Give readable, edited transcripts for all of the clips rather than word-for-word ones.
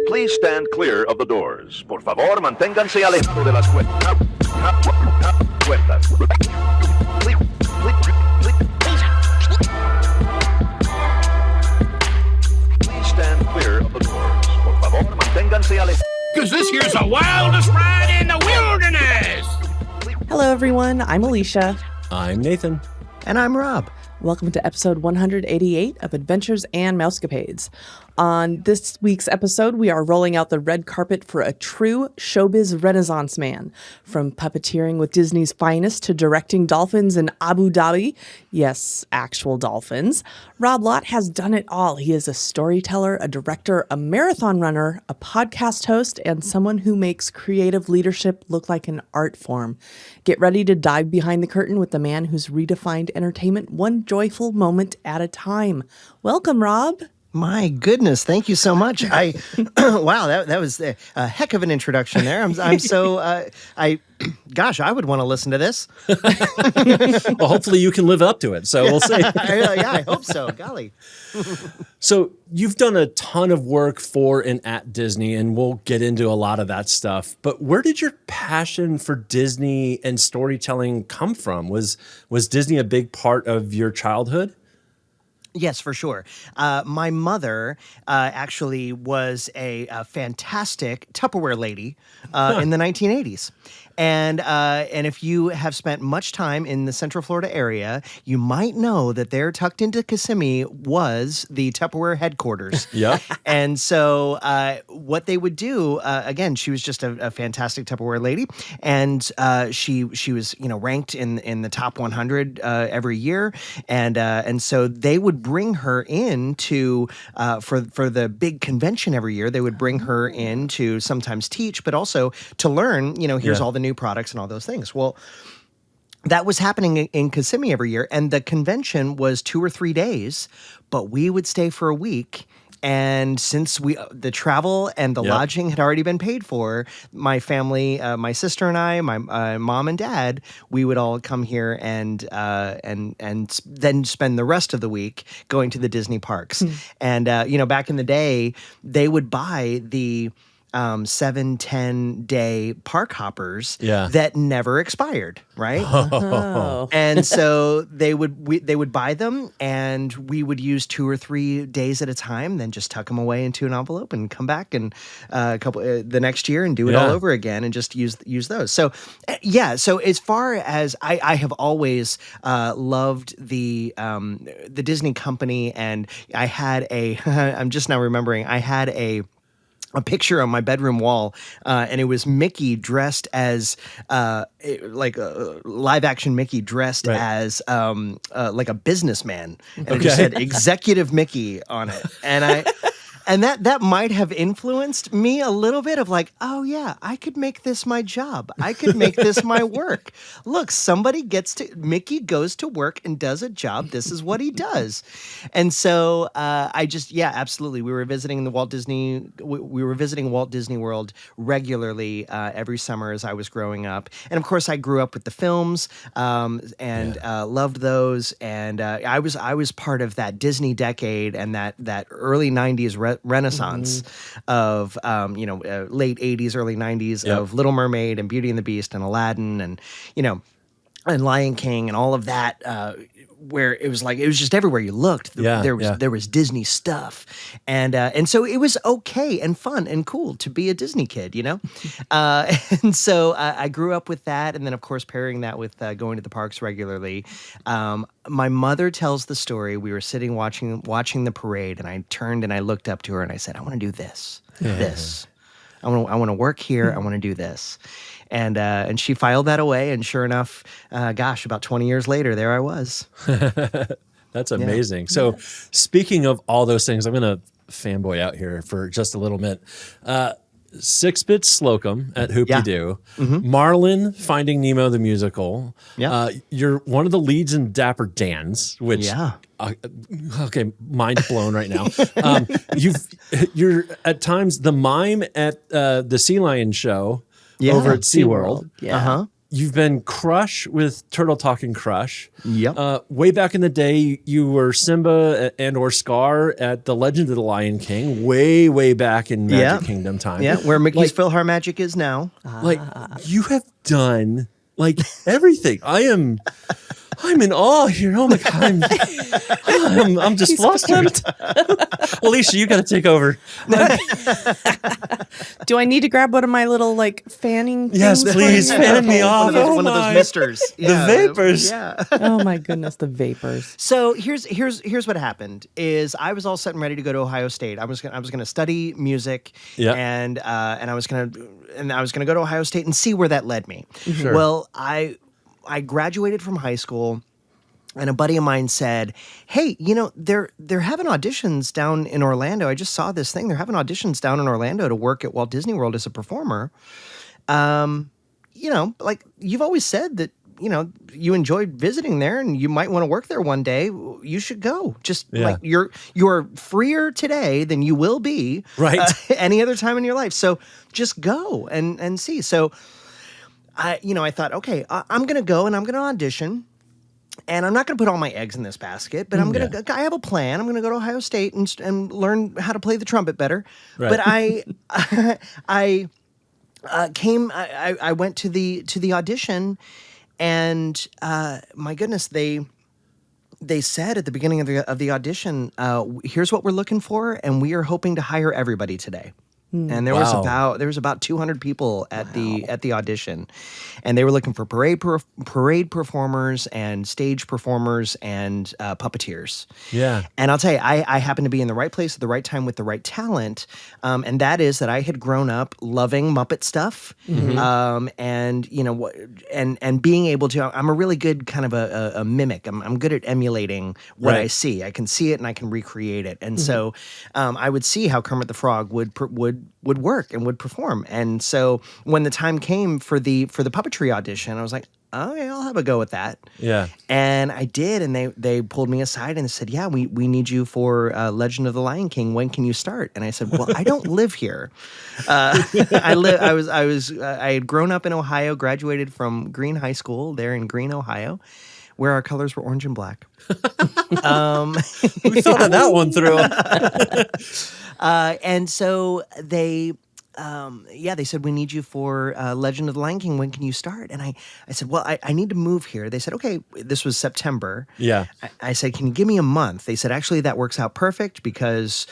Please stand clear of the doors. Por favor, manténganse alejado de las puertas. Please stand clear of the doors. Por favor, manténganse alejado. Because this here's the wildest ride in the wilderness. Hello, everyone. I'm Alicia. I'm Nathan. And I'm Rob. Welcome to episode 188 of Adventures and Mousecapades. On this week's episode, we are rolling out the red carpet for a true showbiz renaissance man. From puppeteering with Disney's finest to directing dolphins in Abu Dhabi. Yes, actual dolphins. Rob Lott has done it all. He is a storyteller, a director, a marathon runner, a podcast host, and someone who makes creative leadership look like an art form. Get ready to dive behind the curtain with the man who's redefined entertainment one joyful moment at a time. Welcome, Rob. My goodness, thank you so much. Wow, that was a heck of an introduction there. I'm so gosh, I would want to listen to this. Well, hopefully you can live up to it. So we'll see. Yeah, I hope so. Golly. So you've done a ton of work for and at Disney, and we'll get into a lot of that stuff. But where did your passion for Disney and storytelling come from? Was Disney a big part of your childhood? Yes, for sure. My mother actually was a fantastic Tupperware lady in the 1980s. And if you have spent much time in the Central Florida area, you might know that there, tucked into Kissimmee, was the Tupperware headquarters. Yeah. And so what they would do, again, she was just a fantastic Tupperware lady, and she was ranked in the top 100 every year, and so they would bring her in to for the big convention every year. They would bring her in to sometimes teach, but also to learn. Here's all the new products and all those things. Well, that was happening in Kissimmee every year, and the convention was 2 or 3 days, but we would stay for a week. And since the travel and the lodging had already been paid for, my family, my sister and I, my mom and dad, we would all come here and then spend the rest of the week going to the Disney parks. And back in the day, they would buy the 7-10 day park hoppers that never expired, right? Oh. And so they would buy them, and we would use 2 or 3 days at a time, then just tuck them away into an envelope and come back and the next year and do it all over again and just use those. So so as far as I have always loved the Disney company, and I had I'm just now remembering, I had a picture on my bedroom wall, and it was Mickey dressed as like a live action Mickey dressed as like a businessman, and it just said Executive Mickey on it, and that might have influenced me a little bit of like, oh yeah, I could make this my job. I could make this my work. Look, Mickey goes to work and does a job. This is what he does. And so absolutely. We were visiting Walt Disney World regularly every summer as I was growing up. And of course I grew up with the films and loved those. And I was part of that Disney decade and that early 90s renaissance of late 80s, early 90s of Little Mermaid and Beauty and the Beast and Aladdin and and Lion King and all of that, where it was just everywhere you looked. There was Disney stuff, and so it was okay and fun and cool to be a Disney kid, and so I grew up with that, and then of course pairing that with going to the parks regularly. My mother tells the story. We were sitting watching the parade, and I turned and I looked up to her and I said, "I want to do this. I want to work here. I want to do this." And she filed that away, and sure enough, about 20 years later, there I was. That's amazing. Yeah. So speaking of all those things, I'm going to fanboy out here for just a little bit. Six Bits Slocum at Hoop-Dee-Do. Marlin, Finding Nemo, the musical. You're one of the leads in Dapper Dans, which... okay, mind blown right now. You're at times the mime at the Sea Lion show over at SeaWorld. you've been Crush with Turtle Talking Crush. Yep. Way back in the day, you were Simba and or Scar at The Legend of the Lion King. Way back in Magic Kingdom time. Yeah, where Mickey's PhilharMagic is now. Like you have done like everything. I'm in awe here. Oh my God, I'm just flustered. Well, Alicia, you got to take over. Do I need to grab one of my little like fanning Yes, things? please fan me off. One of those misters. The vapors. Yeah. Oh my goodness, the vapors. So here's what happened is I was all set and ready to go to Ohio State. I was gonna study music, and I was gonna go to Ohio State and see where that led me. Sure. Well, I graduated from high school, and a buddy of mine said, "Hey, they're having auditions down in Orlando. I just saw this thing. They're having auditions down in Orlando to work at Walt Disney World as a performer. Like you've always said that." You enjoyed visiting there and you might want to work there one day. You should go. Just like you're freer today than you will be any other time in your life. So just go and see. So I thought, okay, I'm going to go and I'm going to audition. And I'm not going to put all my eggs in this basket, but I have a plan. I'm going to go to Ohio State and learn how to play the trumpet better. Right. But I went to the audition. And my goodness, they said at the beginning of the audition, here's what we're looking for, and we are hoping to hire everybody today. And there was about 200 people at the audition, and they were looking for parade performers and stage performers and puppeteers. Yeah, and I'll tell you, I happened to be in the right place at the right time with the right talent, and that is that I had grown up loving Muppet stuff, and being able to. I'm a really good kind of a mimic. I'm good at emulating what I see. I can see it and I can recreate it, and so I would see how Kermit the Frog would work and would perform. And so when the time came for the puppetry audition, I was like, okay, I'll have a go at that. Yeah. And I did, and they pulled me aside and said, yeah, we need you for Legend of the Lion King. When can you start? And I said, well, I don't live here. I had grown up in Ohio, graduated from Green High School there in Green, Ohio, where our colors were orange and black. We thought of that one through. And so they said, we need you for Legend of the Lion King. When can you start? And I said, well, I need to move here. They said, okay, this was September. Yeah. I said, can you give me a month? They said, actually, that works out perfect because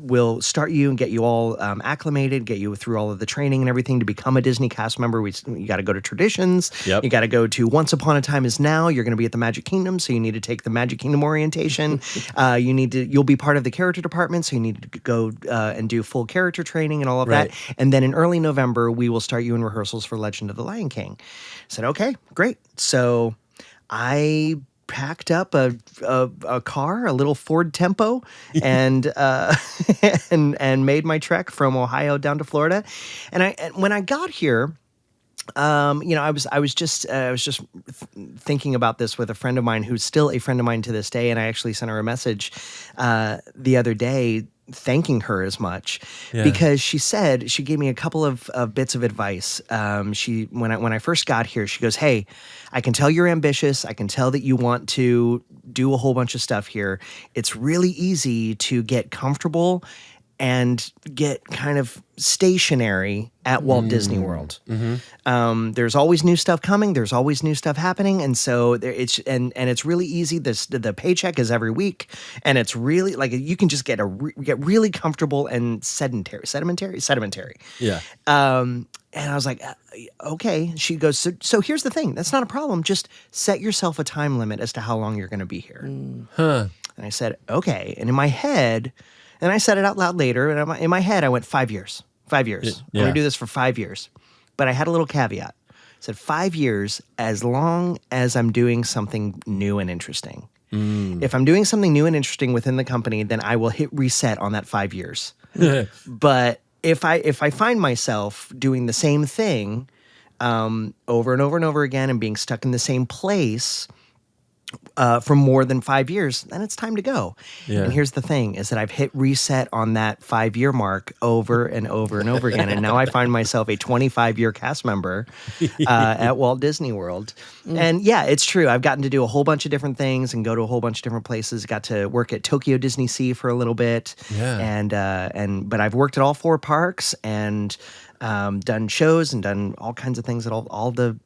we'll start you and get you all acclimated, get you through all of the training and everything to become a Disney cast member. You got to go to traditions. Yep. You got to go to Once Upon a Time is Now. You're going to be at the Magic Kingdom, so you need to take the Magic Kingdom orientation. You'll be part of the character department, so you need to go and do full character training and all of that. And then in early November, we will start you in rehearsals for Legend of the Lion King. I said, okay, great. So I packed up a car, a little Ford Tempo, and and made my trek from Ohio down to Florida. And when I got here, I was just thinking about this with a friend of mine who's still a friend of mine to this day, and I actually sent her a message the other day thanking her as much because she gave me a couple of bits of advice. When I first got here, she goes, hey, I can tell you're ambitious. I can tell that you want to do a whole bunch of stuff here. It's really easy to get comfortable and get kind of stationary at Walt Disney World. Mm-hmm. There's always new stuff coming. There's always new stuff happening, and so it's really easy. The paycheck is every week, and it's really like you can just get really comfortable and sedimentary. Yeah. And I was like, okay. She goes, so here's the thing. That's not a problem. Just set yourself a time limit as to how long you're going to be here. Huh. And I said, okay. And in my head. And I said it out loud later, and in my head, I went 5 years. 5 years. I'm going to do this for 5 years. But I had a little caveat. I said 5 years as long as I'm doing something new and interesting. If I'm doing something new and interesting within the company, then I will hit reset on that 5 years. But if I find myself doing the same thing over and over and over again and being stuck in the same place, for more than 5 years, then it's time to go. Yeah. And here's the thing is that I've hit reset on that 5-year mark over and over and over again. And now I find myself a 25-year cast member at Walt Disney World. And yeah, it's true. I've gotten to do a whole bunch of different things and go to a whole bunch of different places. Got to work at Tokyo Disney Sea for a little bit. Yeah. But I've worked at all 4 parks and done shows and done all kinds of things at all the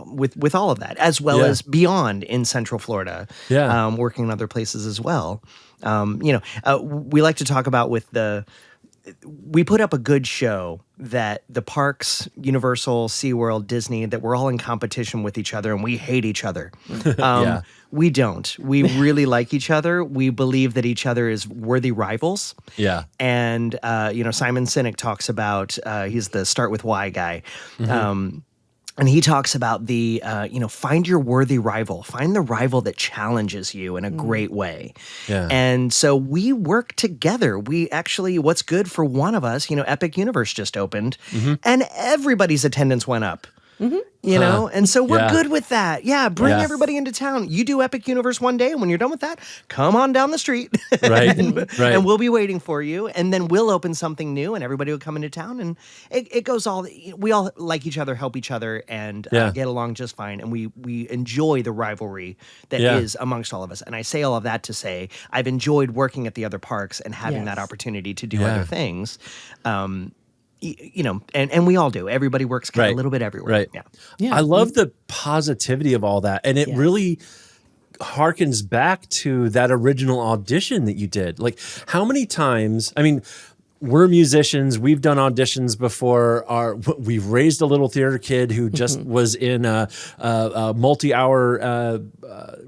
with all of that, as well as beyond in Central Florida, working in other places as well. We like to talk about we put up a good show that the parks, Universal, SeaWorld, Disney, that we're all in competition with each other and we hate each other. We don't. We really like each other. We believe that each other is worthy rivals. Yeah. And, Simon Sinek talks about, he's the Start With Why guy. And he talks about find your worthy rival. Find the rival that challenges you in a great way. Yeah. And so we work together. We actually, what's good for one of us, Epic Universe just opened, and everybody's attendance went up. And so we're good with that. Yeah, bring everybody into town. You do Epic Universe one day, and when you're done with that, come on down the street. Right. And we'll be waiting for you. And then we'll open something new, and everybody will come into town. And it goes we all like each other, help each other, and get along just fine. And we enjoy the rivalry that is amongst all of us. And I say all of that to say I've enjoyed working at the other parks and having that opportunity to do other things. And we all do. Everybody works kind of a little bit everywhere. Right. Yeah. I love the positivity of all that. And it really harkens back to that original audition that you did. Like, how many times, we're musicians. We've done auditions before. We've raised a little theater kid who just was in a multi-hour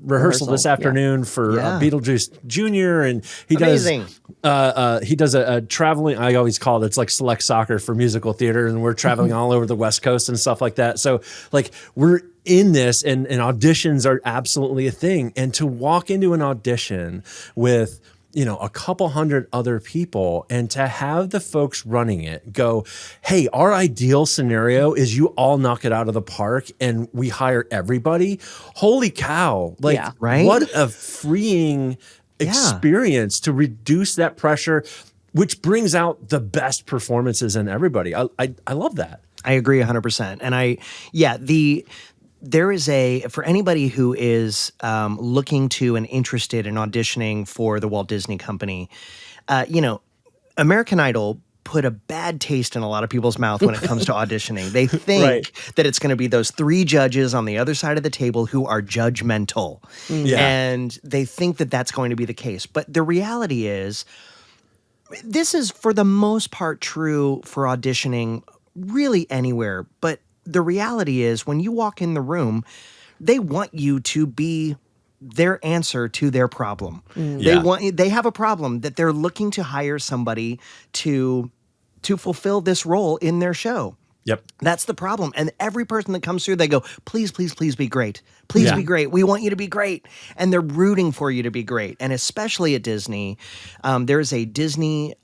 rehearsal this afternoon for Beetlejuice Junior, and he does a traveling. I always call it's like select soccer for musical theater, and we're traveling all over the West Coast and stuff like that. So like we're in this, and auditions are absolutely a thing. And to walk into an audition with a couple hundred other people, and to have the folks running it go, hey, our ideal scenario is you all knock it out of the park and we hire everybody. Holy cow. Like, what a freeing experience to reduce that pressure, which brings out the best performances in everybody. I love that. I agree 100%. And there is for anybody who is looking to and interested in auditioning for the Walt Disney Company, American Idol put a bad taste in a lot of people's mouth when it comes to auditioning. They think that it's going to be those 3 judges on the other side of the table who are judgmental. And they think that that's going to be the case. But the reality is, this is for the most part true for auditioning really anywhere. But the reality is, when you walk in the room, they want you to be their answer to their problem. They have a problem that they're looking to hire somebody to fulfill this role in their show. Yep. That's the problem. And every person that comes through, they go, please, please, please be great. Please be great. We want you to be great. And they're rooting for you to be great. And especially at Disney, there is a Disney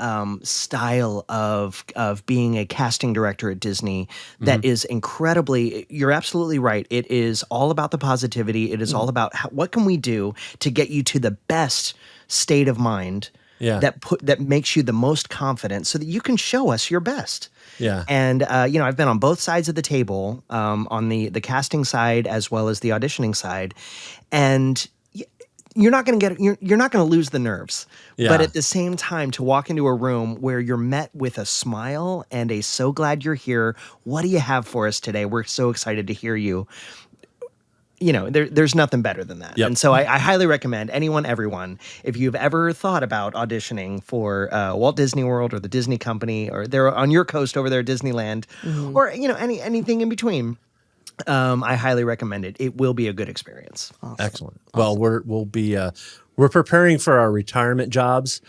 style of being a casting director at Disney that is incredibly, you're absolutely right. It is all about the positivity. It is all about what can we do to get you to the best state of mind that makes you the most confident so that you can show us your best. Yeah. And, I've been on both sides of the table, on the casting side as well as the auditioning side. And you're not going to lose the nerves. Yeah. But at the same time, to walk into a room where you're met with a smile and a so glad you're here. What do you have for us today? We're so excited to hear you. There's nothing better than that. Yep. And so I highly recommend everyone, if you've ever thought about auditioning for Walt Disney World or the Disney Company, or they're on your coast over there at Disneyland, or, anything in between, I highly recommend it. It will be a good experience. Awesome. Excellent. Well, we're preparing for our retirement jobs.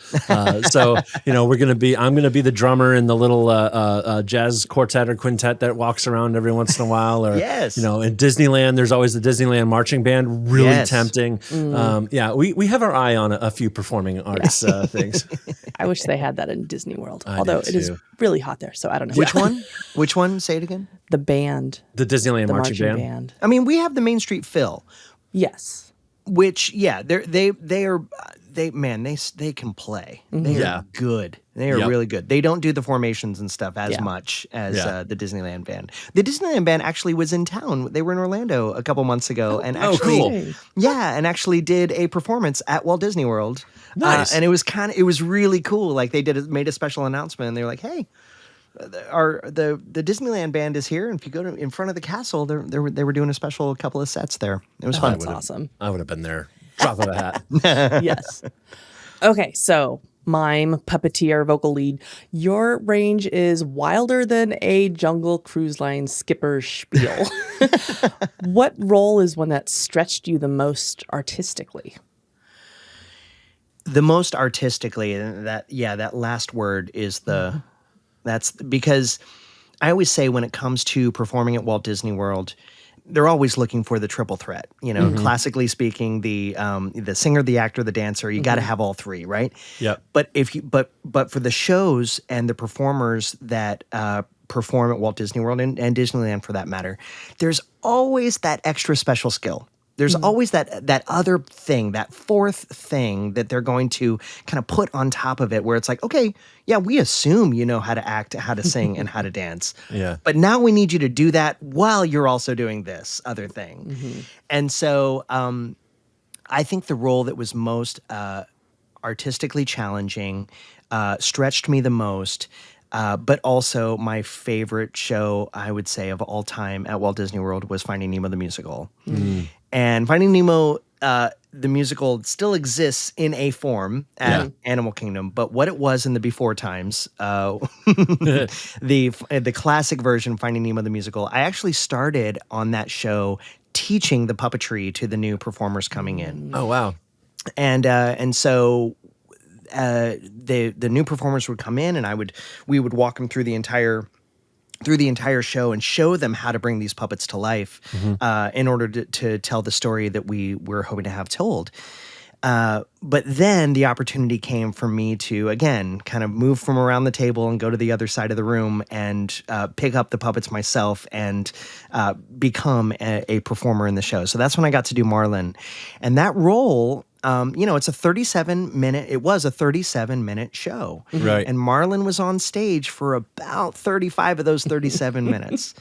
So, I'm going to be the drummer in the little jazz quartet or quintet that walks around every once in a while. Or, yes. In Disneyland, there's always the Disneyland marching band. Really tempting. We have our eye on a few performing arts things. I wish they had that in Disney World. Although it is really hot there, so I don't know. Which one? Which one? Say it again. The band. The Disneyland marching band. I mean, we have the Main Street Phil. Yes. Which, yeah, they can play. They Yeah. are good. They are Yep. really good. They don't do the formations and stuff as Yeah. much as Yeah. the Disneyland band. The Disneyland band actually was in town. They were in Orlando a couple months ago, and Oh, actually, cool. yeah, and actually did a performance at Walt Disney World. Nice. And it was really cool. Like they made a special announcement, and they were like, "Hey, the Disneyland band is here, and if you go in front of the castle, they were doing a special couple of sets there. It was fun. That's awesome. I would have been there. Drop of a hat. Yes. Okay, so mime, puppeteer, vocal lead. Your range is wilder than a Jungle Cruise Line skipper spiel. What role is one that stretched you the most artistically? The most artistically, and that last word is that's because I always say when it comes to performing at Walt Disney World, they're always looking for the triple threat. You know, classically speaking, the singer, the actor, the dancer, you got to have all three, right? Yep. But for the shows and the performers that perform at Walt Disney World and Disneyland for that matter, there's always that extra special skill. There's always that other thing, that fourth thing that they're going to kind of put on top of it where it's like, okay, yeah, we assume you know how to act, how to sing, and how to dance. Yeah. But now we need you to do that while you're also doing this other thing. And so I think the role that was most artistically challenging, stretched me the most, but also my favorite show, I would say, of all time at Walt Disney World was Finding Nemo the Musical. And Finding Nemo, the musical, still exists in a form at Animal Kingdom, but what it was in the before times, the classic version, Finding Nemo the Musical, I actually started on that show teaching the puppetry to the new performers coming in. Oh, wow. And so the new performers would come in, and we would walk them through the entire show and show them how to bring these puppets to life in order to tell the story that we were hoping to have told. But then the opportunity came for me to, again, kind of move from around the table and go to the other side of the room and pick up the puppets myself and become a performer in the show. So that's when I got to do Marlin. And that role, it's a 37-minute show. Right. And Marlin was on stage for about 35 of those 37 minutes.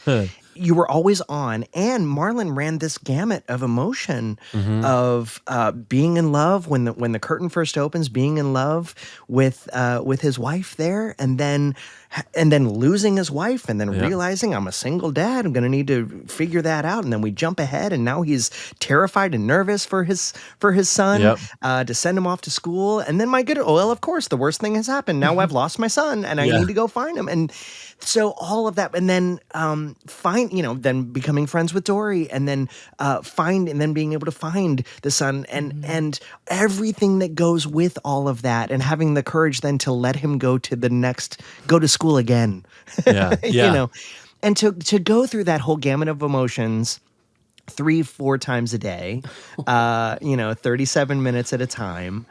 You were always on, and Marlin ran this gamut of emotion of being in love when the curtain first opens, being in love with his wife there, and then losing his wife, and then realizing I'm a single dad. I'm going to need to figure that out, and then we jump ahead, and now he's terrified and nervous for his son to send him off to school, and then of course the worst thing has happened. Now I've lost my son, and I need to go find him, and so all of that, and then then becoming friends with Dory, and then being able to find the son, and everything that goes with all of that, and having the courage then to let him go to school again. And to go through that whole gamut of emotions 3-4 times a day, 37 minutes at a time.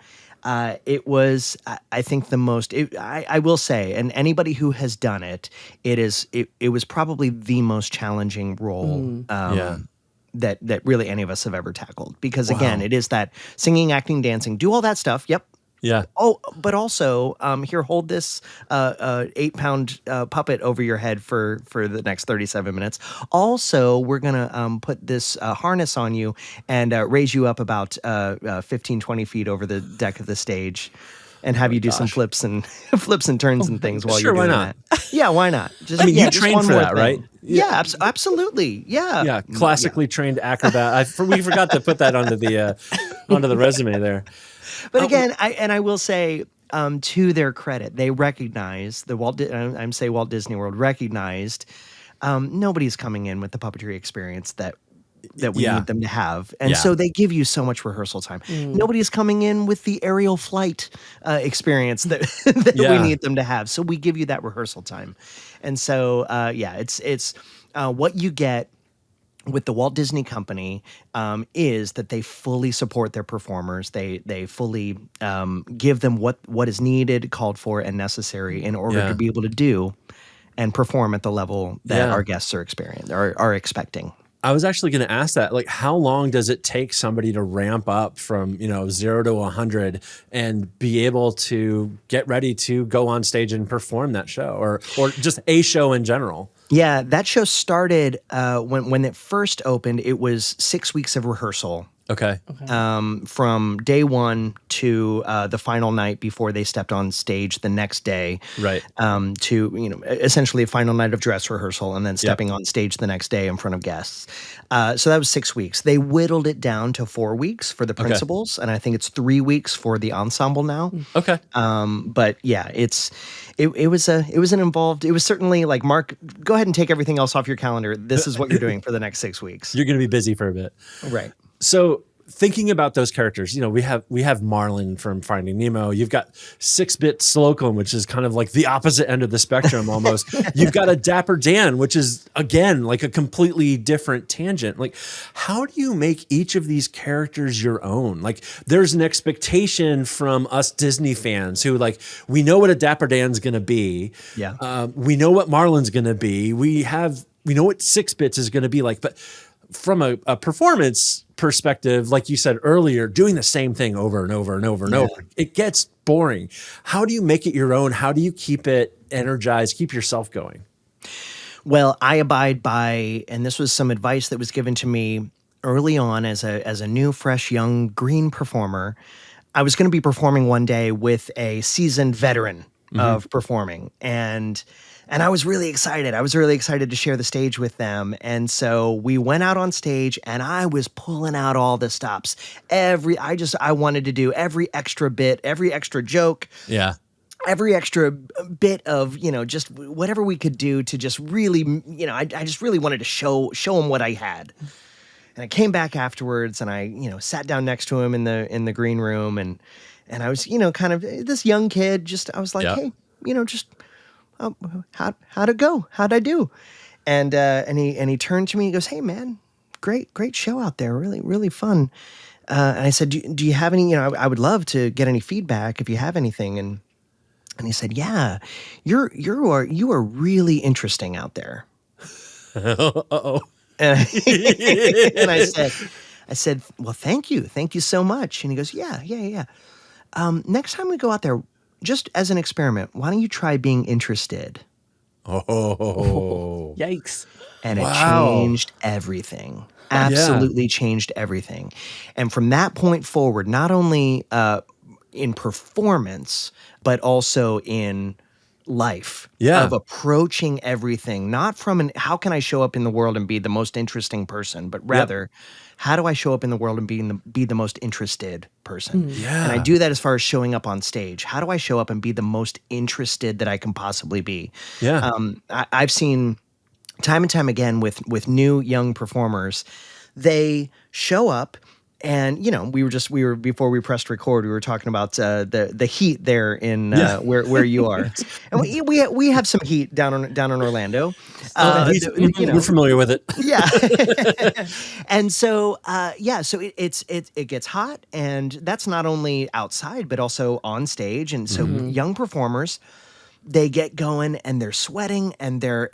It was, I think, the most. I will say, and anybody who has done it, it was probably the most challenging role that really any of us have ever tackled. Because again, it is that singing, acting, dancing, do all that stuff. Yep. Yeah. Oh, but also, here, hold this 8-pound puppet over your head for the next 37 minutes. Also, we're going to put this harness on you and raise you up about 15, 20 feet over the deck of the stage and have you do some flips and turns and things while you're doing that. Yeah, why not? Just, you just trained one for more that, thing. right? Yeah, absolutely. Yeah. Yeah, classically trained acrobat. We forgot to put that onto the resume there. But again, I will say, to their credit, they recognized Walt Disney World recognized nobody's coming in with the puppetry experience that we need them to have, and so they give you so much rehearsal time. Nobody's coming in with the aerial flight experience that we need them to have, so we give you that rehearsal time, and so it's what you get with the Walt Disney Company is that they fully support their performers. They fully give them what is needed, called for, and necessary in order to be able to do and perform at the level that our guests are expecting. I was actually going to ask that, like, how long does it take somebody to ramp up from, 0 to 100 and be able to get ready to go on stage and perform that show or just a show in general? Yeah, that show started when it first opened. It was 6 weeks of rehearsal. Okay. From day one to the final night before they stepped on stage the next day. Right. To essentially a final night of dress rehearsal and then stepping on stage the next day in front of guests. So that was 6 weeks. They whittled it down to 4 weeks for the principals, and I think it's 3 weeks for the ensemble now. Okay. But yeah, it was certainly like, Mark, go ahead and take everything else off your calendar. This is what you're doing for the next 6 weeks. You're going to be busy for a bit. Right. So thinking about those characters, we have Marlin from Finding Nemo. You've got Six Bits Slocum, which is kind of like the opposite end of the spectrum almost. You've got a Dapper Dan, which is, again, like a completely different tangent. Like, how do you make each of these characters your own? Like, there's an expectation from us Disney fans who, like, we know what a Dapper Dan's going to be. Yeah. We know what Marlin's going to be. We know what Six Bits is going to be like, but from a performance perspective, like you said earlier, doing the same thing over and over and over and over, it gets boring. How do you make it your own? How do you keep it energized, keep yourself going? Well, I abide by, and this was some advice that was given to me early on as a new, fresh, young green performer. I was going to be performing one day with a seasoned veteran of performing, and I was really excited. I was really excited to share the stage with them. And so we went out on stage and I was pulling out all the stops. I wanted to do every extra bit, every extra joke. Yeah. Every extra bit of, just whatever we could do to just really, I just really wanted to show them what I had. And I came back afterwards and I, sat down next to him in the green room and I was, kind of this young kid, I was like, hey, how'd it go? How'd I do? And he turned to me. He goes, "Hey man, great show out there. Really, really fun." And I said, "Do you have any? I would love to get any feedback if you have anything." And he said, "Yeah, you are really interesting out there." Uh-oh. And I said, "Well, thank you so much." And he goes, "Yeah. Next time we go out there, just as an experiment, why don't you try being interested?" Oh, Yikes. And it changed everything. Absolutely changed everything. And from that point forward, not only in performance, but also in life of approaching everything, not from how can I show up in the world and be the most interesting person, but rather how do I show up in the world and be the most interested person? And I do that as far as showing up on stage. How do I show up and be the most interested that I can possibly be? I've seen time and time again with new young performers, they show up. And we were before we pressed record, we were talking about the heat there in where you are, and we have some heat down in Orlando. We're familiar with it. Yeah, and so so it gets hot, and that's not only outside but also on stage, and so young performers, they get going and they're sweating and they're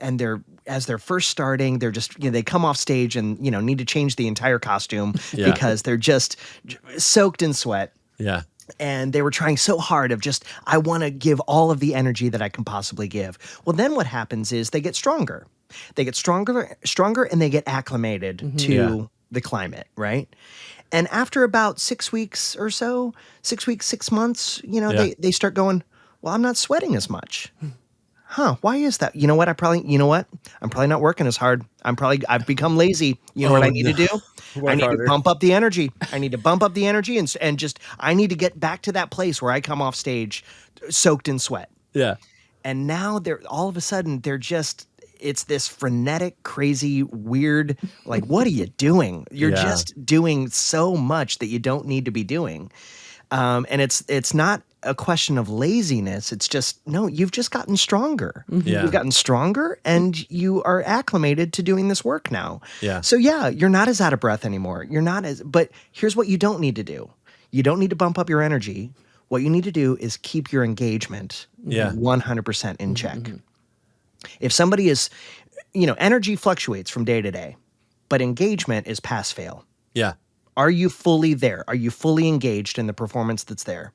as they're first starting, they're just, they come off stage and, need to change the entire costume because they're just soaked in sweat. Yeah. And they were trying so hard of I want to give all of the energy that I can possibly give. Well, then what happens is they get stronger. They get stronger, and they get acclimated to the climate, right? And after about 6 weeks or so, 6 months, they start going, well, I'm not sweating as much. Huh, why is that? You know what? I'm probably not working as hard. I've become lazy. You know what I need to do? I need to bump up the energy. I need to bump up the energy and I need to get back to that place where I come off stage soaked in sweat. Yeah. And now all of a sudden it's this frenetic, crazy, weird, like, what are you doing? You're just doing so much that you don't need to be doing. And it's not a question of laziness. It's just, no, you've just gotten stronger. Yeah. You've gotten stronger and you are acclimated to doing this work now. Yeah. So you're not as out of breath anymore. But here's what you don't need to do. You don't need to bump up your energy. What you need to do is keep your engagement 100% in check. If somebody is, energy fluctuates from day to day. but engagement is pass fail. Yeah. Are you fully there? Are you fully engaged in the performance that's there?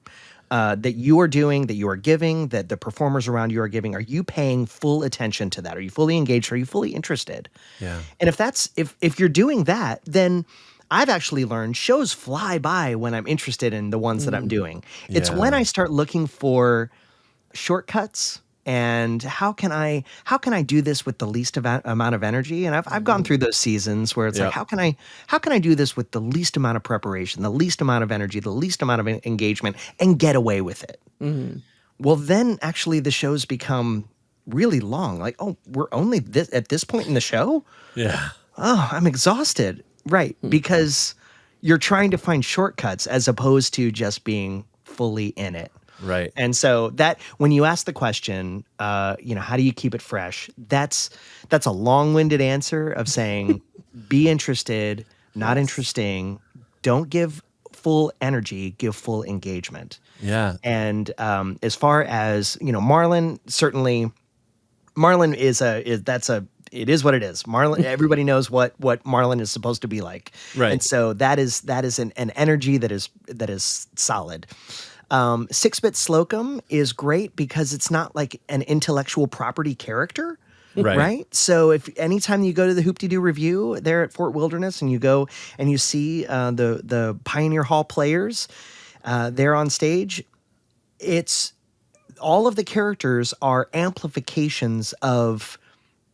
That you are doing, that you are giving, that the performers around you are giving? Are you paying full attention to that? Are you fully engaged? Are you fully interested? Yeah. And if you're doing that, then I've actually learned shows fly by when I'm interested in the ones that I'm doing. It's when Yeah. I start looking for shortcuts and how can I do this with the least amount of energy? And I've gone through those seasons where it's like, Yep. how can I do this with the least amount of preparation, the least amount of energy, the least amount of engagement, and get away with it? Well, then actually the shows become really long. Like, oh, we're only at this point in the show? Yeah. Oh, I'm exhausted. Right, because you're trying to find shortcuts as opposed to just being fully in it. Right. And so that when you ask the question, how do you keep it fresh? That's a long-winded answer of saying, be interested, not interesting. Don't give full energy, give full engagement. Yeah. And as far as Marlin, certainly, Marlin it is what it is. Marlin, everybody knows what Marlin is supposed to be like. Right. And so that is an energy that is solid. Six Bits Slocum is great because it's not like an intellectual property character. Right. So if anytime you go to the Hoop-Dee-Do review there at Fort Wilderness and you go and you see the Pioneer Hall players there on stage, it's all of the characters are amplifications of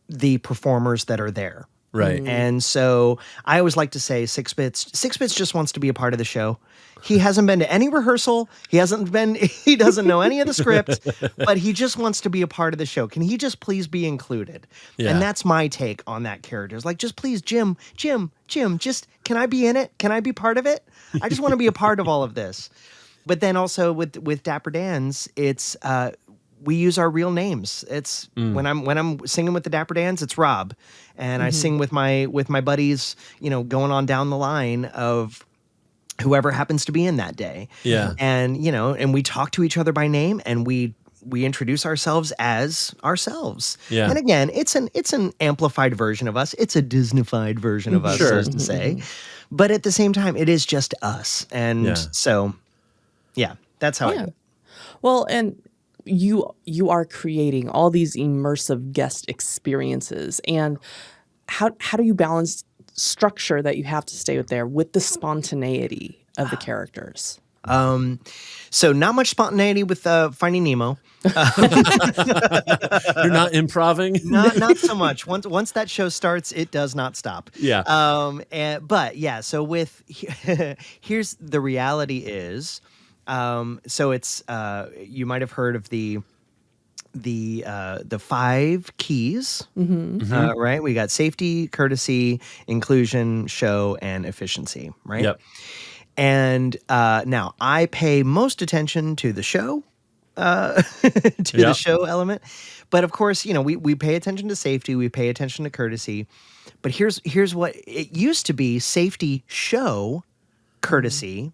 the performers that are there. Right. And so I always like to say Six Bits just wants to be a part of the show. He hasn't been to any rehearsal. He doesn't know any of the script, but he just wants to be a part of the show. Can he just please be included? Yeah. And that's my take on that character. It's like, just please, Jim, just, can I be in it? Can I be part of it? I just want to be a part of all of this. But then also with Dapper Dans, it's, we use our real names. It's when I'm singing with the Dapper Dans, it's Rob, and I sing with my buddies, going on down the line of whoever happens to be in that day. Yeah. And and we talk to each other by name, and we introduce ourselves as ourselves. Yeah. And again, it's an amplified version of us. It's a Disneyfied version of us, so as to say. But at the same time, it is just us. And so, yeah, that's how I do it. Well, and you are creating all these immersive guest experiences, and how do you balance structure that you have to stay with there with the spontaneity of the characters? So not much spontaneity with Finding Nemo. You're not improving? Not so much. Once that show starts, it does not stop. Yeah. But yeah, so here's the reality is, so it's you might have heard of the 5 keys, right? We got safety, courtesy, inclusion, show, and efficiency, right? Yep. And now I pay most attention to the show, the show element. But of course, we pay attention to safety, we pay attention to courtesy. But here's what it used to be: safety, show, courtesy.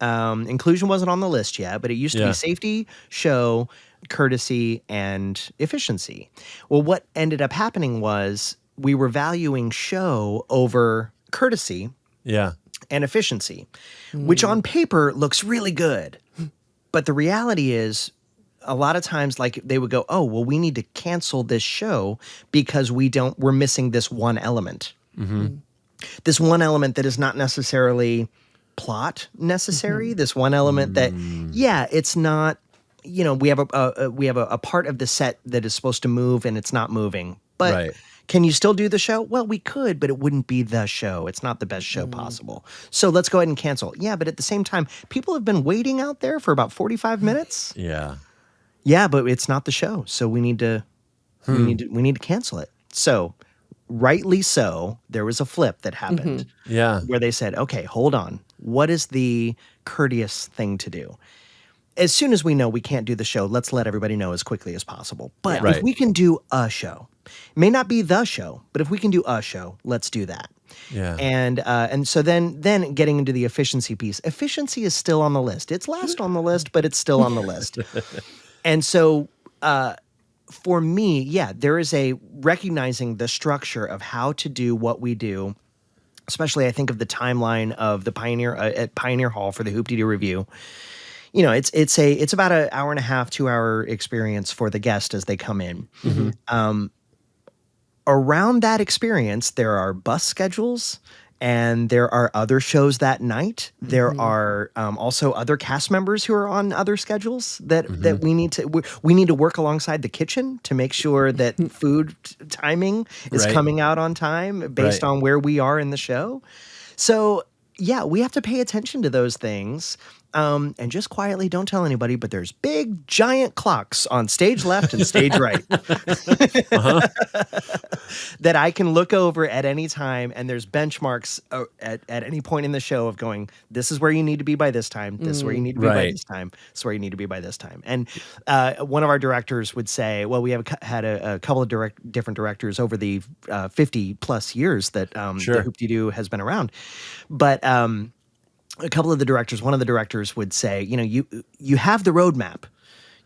Inclusion wasn't on the list yet, but it used to be safety, show, courtesy, and efficiency. Well, what ended up happening was we were valuing show over courtesy. Yeah. And efficiency, which on paper looks really good. But the reality is, a lot of times, like, they would go, oh, well, we need to cancel this show because we're missing this one element. This one element that is not necessarily plot necessary. This one element that, it's not, we have a part of the set that is supposed to move and it's not moving. But can you still do the show? Well, we could, but it wouldn't be the show. It's not the best show possible. So let's go ahead and cancel. Yeah, but at the same time, people have been waiting out there for about 45 minutes. Yeah. Yeah, but it's not the show. So we need to we need to cancel it. So rightly so, there was a flip that happened. Yeah. Where they said, okay, hold on. What is the courteous thing to do? As soon as we know we can't do the show, let's let everybody know as quickly as possible. But if we can do a show, it may not be the show, but if we can do a show, let's do that. Yeah. And so then getting into the efficiency piece, efficiency is still on the list. It's last on the list, but it's still on the list. And so for me, there is a recognizing the structure of how to do what we do especially I think of the timeline of the Pioneer at Pioneer Hall for the Hoop-Dee-Do review. You know, it's about an hour and a half, 2 hour experience for the guest as they come in. Around that experience, there are bus schedules and there are other shows that night. There are also other cast members who are on other schedules that we need to work alongside the kitchen to make sure that food timing is coming out on time based on where we are in the show. So yeah, we have to pay attention to those things. And just quietly, don't tell anybody, but there's big, giant clocks on stage left and stage right that I can look over at any time. And there's benchmarks at any point in the show of going, this is where you need to be by this time. This is where you need to be by this time. This is where you need to be by this time. And one of our directors would say, well, we have had a couple of different directors over the 50 plus years that the Hoop-Dee-Do has been around. But a couple of the directors, one of the directors would say, you know, you have the roadmap.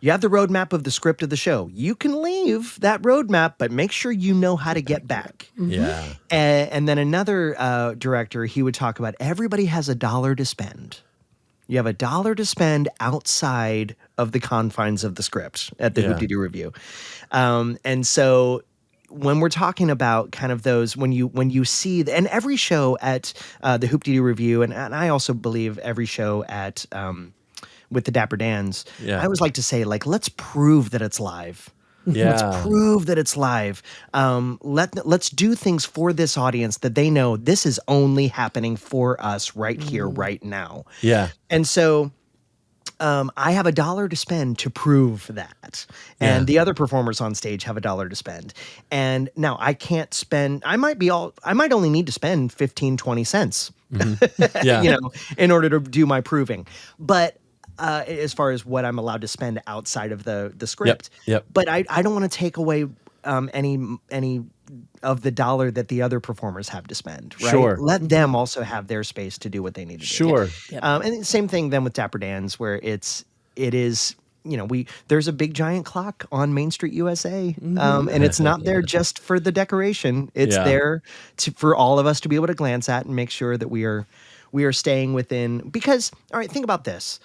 You have the roadmap of the script of the show. You can leave that roadmap, but make sure you know how to get back. Yeah. And then another director, he would talk about everybody has $1 to spend. You have $1 to spend outside of the confines of the script at the Hoop-Dee-Do review. And so when we're talking about kind of those, when you see, and every show at the Hoop-Dee-Do review, and I also believe every show at with the Dapper Dans, I always like to say, like, let's prove that it's live. Yeah. Let's prove that it's live. Let's do things for this audience that they know this is only happening for us right here, right now. Yeah. And so I have $1 to spend to prove that. And the other performers on stage have $1 to spend. And now I can't spend, I might only need to spend 15, 20 cents, you know, in order to do my proving. But as far as what I'm allowed to spend outside of the script. But I don't want to take away any of the $1 that the other performers have to spend, right? Sure. Let them also have their space to do what they need to do. Sure. And same thing then with Dapper Dans, where it is, you know, there's a big giant clock on Main Street, USA, and it's not there just for the decoration. It's there for all of us to be able to glance at and make sure that we are staying within. Because, all right, think about this: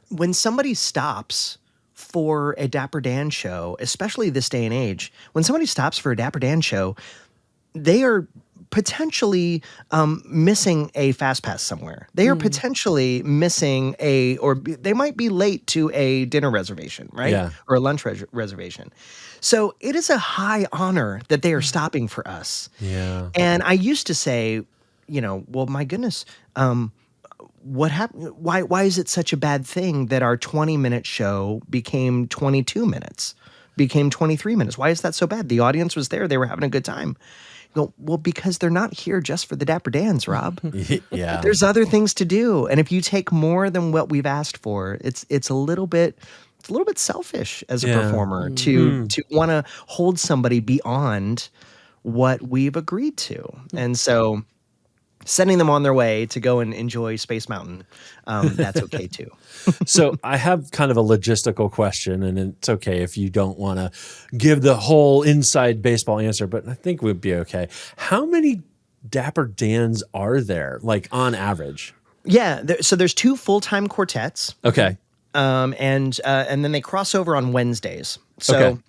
when somebody stops for a Dapper Dan show, especially this day and age, when somebody stops for a Dapper Dan show, they are potentially missing a fast pass somewhere. They are potentially missing or they might be late to a dinner reservation, right? Yeah. Or a lunch reservation. So it is a high honor that they are stopping for us. Yeah. And I used to say, you know, well, my goodness, what happened? Why is it such a bad thing that our 20-minute show became 22 minutes, became 23 minutes? Why is that so bad? The audience was there. They were having a good time. You go, well, because they're not here just for the Dapper Dans, Rob. Yeah. There's other things to do. And if you take more than what we've asked for, it's a little bit selfish as a performer to want to hold somebody beyond what we've agreed to. And so sending them on their way to go and enjoy Space Mountain, that's okay too. So I have kind of a logistical question, and it's okay if you don't want to give the whole inside baseball answer, but I think we'd be okay. How many Dapper Dans are there, like on average? Yeah, so there's 2 full-time quartets. Okay. And then they cross over on Wednesdays. So Okay.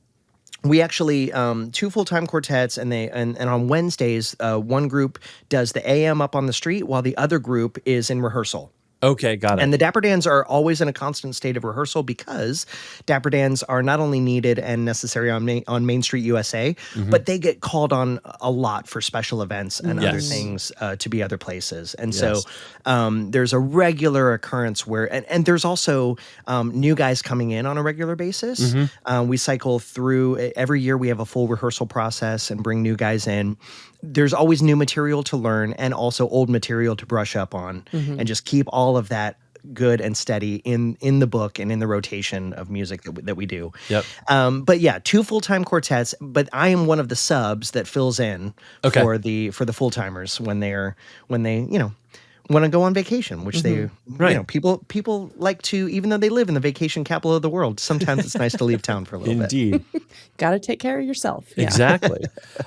we actually 2 full-time quartets, and on Wednesdays, one group does the AM up on the street while the other group is in rehearsal. Okay, got it. And the Dapper Dans are always in a constant state of rehearsal because Dapper Dans are not only needed and necessary on Main Street, USA, but they get called on a lot for special events and other things to be other places. And so there's a regular occurrence where, and there's also new guys coming in on a regular basis. We cycle through, every year we have a full rehearsal process and bring new guys in. There's always new material to learn and also old material to brush up on and just keep all of that good and steady in the book and in the rotation of music that we do. Yep. But yeah, 2 full-time quartets, but I am one of the subs that fills in for the full-timers when they, you know, want to go on vacation, which they, people like to, even though they live in the vacation capital of the world, sometimes it's nice to leave town for a little bit. Indeed. Got to take care of yourself. Yeah. Exactly.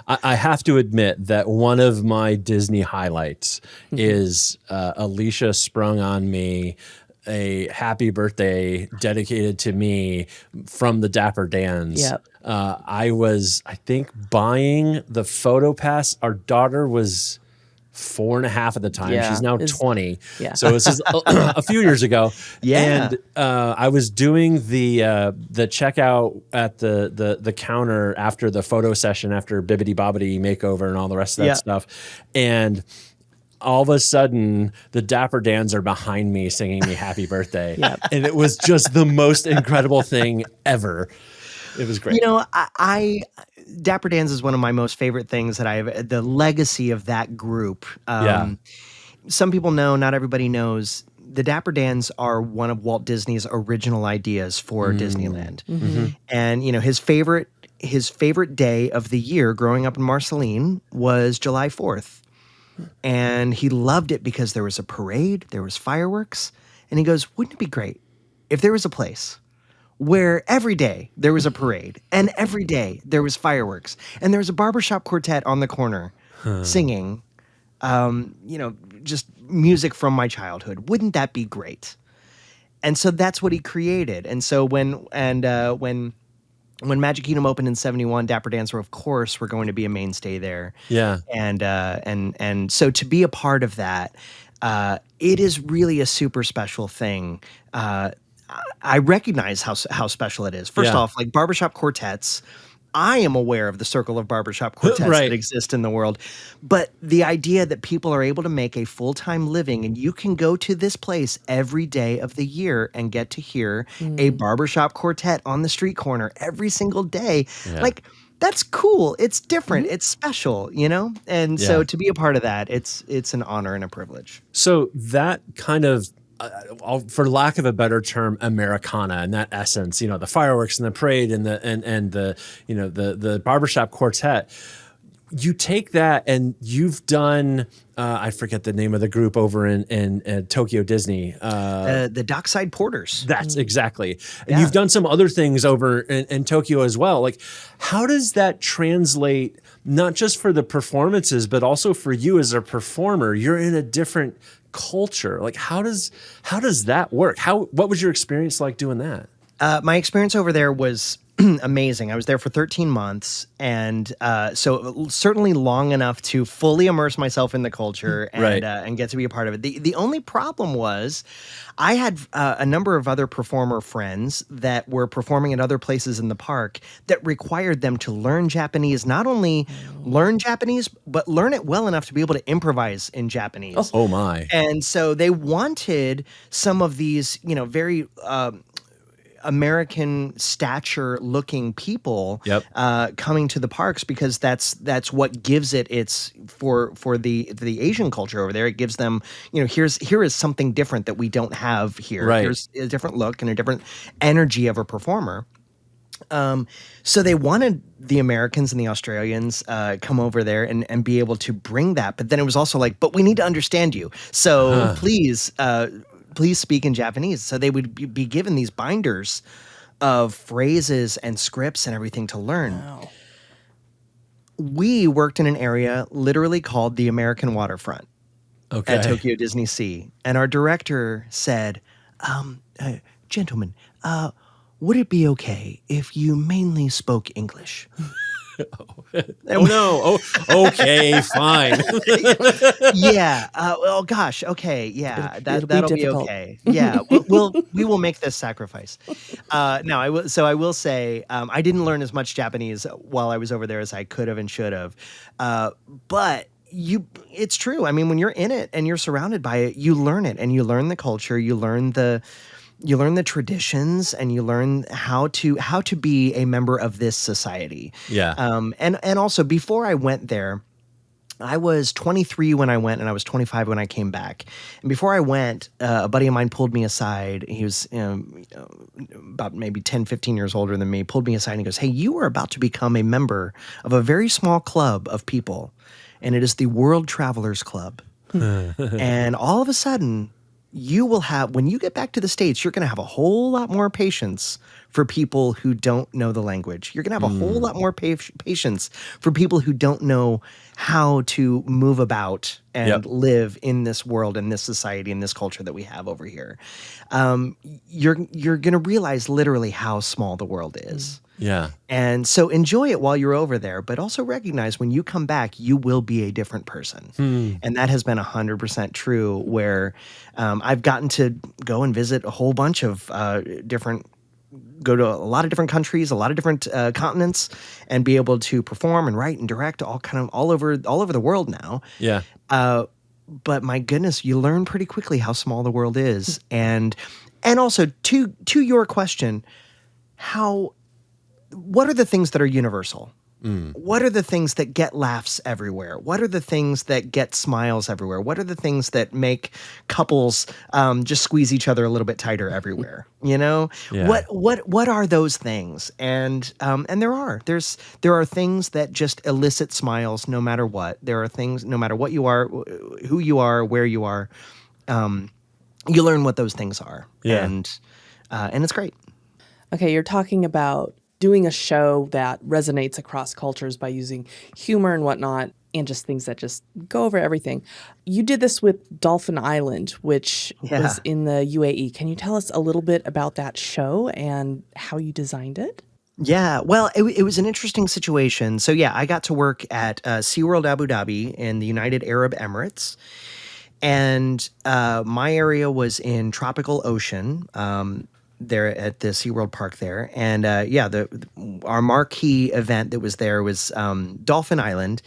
I have to admit that one of my Disney highlights is Alicia sprung on me a happy birthday dedicated to me from the Dapper Dans. Yep. I was, I think, buying the photo pass. Our daughter was 4.5 at the time. Yeah. She's now 20. Yeah. So this is a few years ago. Yeah. And I was doing the checkout at the counter after the photo session, after Bibbidi Bobbidi makeover and all the rest of that stuff. And all of a sudden, the Dapper Dans are behind me singing me happy birthday. And it was just the most incredible thing ever. It was great. You know, I Dapper Dans is one of my most favorite things that I've, the legacy of that group. Some people know, not everybody knows, the Dapper Dans are one of Walt Disney's original ideas for Disneyland. And, you know, his favorite day of the year growing up in Marceline was July 4th. And he loved it because there was a parade, there was fireworks, and he goes, wouldn't it be great if there was a place where every day there was a parade and every day there was fireworks and there was a barbershop quartet on the corner singing, you know, just music from my childhood. Wouldn't that be great? And so that's what he created. And so when Magic Kingdom opened in 71, Dapper Dans were, of course, were going to be a mainstay there. Yeah. And so to be a part of that, it is really a super special thing. I recognize how special it is. First off, like barbershop quartets, I am aware of the circle of barbershop quartets that exist in the world. But the idea that people are able to make a full-time living and you can go to this place every day of the year and get to hear a barbershop quartet on the street corner every single day, like, that's cool. It's different. It's special, you know? And so to be a part of that, it's an honor and a privilege. So that kind of, for lack of a better term, Americana and that essence, you know, the fireworks and the parade and the you know, the barbershop quartet, you take that and you've done, I forget the name of the group over in Tokyo Disney. The Dockside Porters. That's exactly. And you've done some other things over in Tokyo as well. Like, how does that translate, not just for the performances, but also for you as a performer? You're in a different culture. Like, how does that work? What was your experience like doing that? My experience over there was amazing. I was there for 13 months, and so certainly long enough to fully immerse myself in the culture and get to be a part of it. The only problem was I had a number of other performer friends that were performing at other places in the park that required them to learn Japanese, not only learn Japanese, but learn it well enough to be able to improvise in Japanese. Oh my. And so they wanted some of these, you know, very American stature looking people coming to the parks, because that's what gives it its for the Asian culture over there. It gives them, you know, here is something different that we don't have here. Here's a different look and a different energy of a performer. So they wanted the Americans and the Australians come over there and be able to bring that. But then it was also like, but we need to understand you. So please speak in Japanese. So they would be given these binders of phrases and scripts and everything to learn. Wow. We worked in an area literally called the American Waterfront at Tokyo Disney Sea. And our director said, gentlemen, would it be okay if you mainly spoke English? Oh no. Oh, okay, fine. Yeah. Oh gosh. Okay. Yeah. That'll be okay. Yeah. We will make this sacrifice. Now I will say I didn't learn as much Japanese while I was over there as I could have and should have. But it's true. I mean, when you're in it and you're surrounded by it, you learn it, and you learn the culture, you learn the traditions, and you learn how to be a member of this society. Yeah. And also, before I went there, I was 23 when I went, and I was 25 when I came back. And before I went, a buddy of mine pulled me aside. He was about maybe 10, 15 years older than me, pulled me aside and he goes, "Hey, you are about to become a member of a very small club of people, and it is the World Travelers Club." And all of a sudden, you will have, when you get back to the States, you're going to have a whole lot more patience for people who don't know the language. You're going to have a whole lot more patience for people who don't know how to move about and live in this world, in this society, in this culture that we have over here. You're going to realize literally how small the world is. Yeah. And so enjoy it while you're over there, but also recognize when you come back, you will be a different person. And that has been 100% true, where I've gotten to go and visit a whole bunch of go to a lot of different countries, a lot of different continents, and be able to perform and write and direct all over the world now. Yeah. But my goodness, you learn pretty quickly how small the world is. And also to your question, what are the things that are universal? What are the things that get laughs everywhere? What are the things that get smiles everywhere? What are the things that make couples just squeeze each other a little bit tighter everywhere? You know, what are those things? And there are things that just elicit smiles no matter what. There are things, no matter what you are, who you are, where you are, you learn what those things are. Yeah. And it's great. Okay, you're talking about doing a show that resonates across cultures by using humor and whatnot, and just things that just go over everything. You did this with Dolphin Island, which was in the UAE. Can you tell us a little bit about that show and how you designed it? Yeah, well, it was an interesting situation. So yeah, I got to work at SeaWorld Abu Dhabi in the United Arab Emirates. And my area was in tropical ocean, there at the SeaWorld Park there. And our marquee event that was there was Dolphin Island.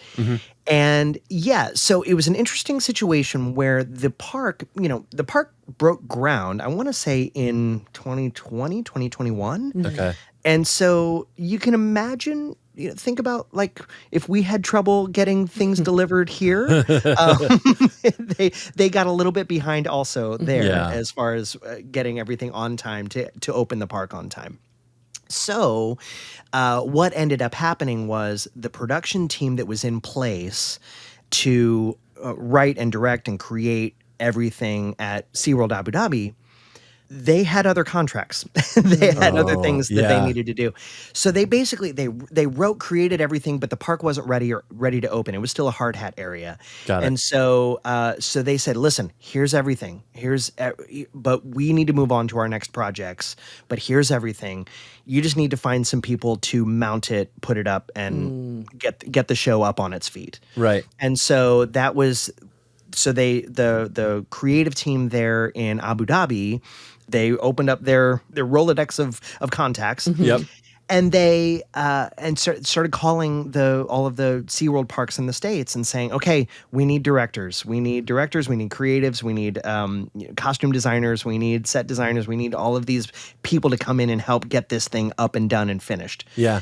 And so it was an interesting situation where the park broke ground, I want to say in 2020, 2021. Okay. And so you can imagine, think about like if we had trouble getting things delivered here, they got a little bit behind also there as far as getting everything on time to open the park on time. So what ended up happening was the production team that was in place to write and direct and create everything at SeaWorld Abu Dhabi, they had other contracts. They had other things that they needed to do. So they basically they created everything, but the park wasn't ready to open. It was still a hard hat area. Got it. And so they said, "Listen, here's everything. But we need to move on to our next projects. But here's everything. You just need to find some people to mount it, put it up, and get the show up on its feet." Right. And so that was. So the creative team there in Abu Dhabi, they opened up their Rolodex of contacts. Yep. And they started calling all of the SeaWorld parks in the States and saying, okay, we need directors, we need creatives, we need costume designers, we need set designers, we need all of these people to come in and help get this thing up and done and finished. Yeah.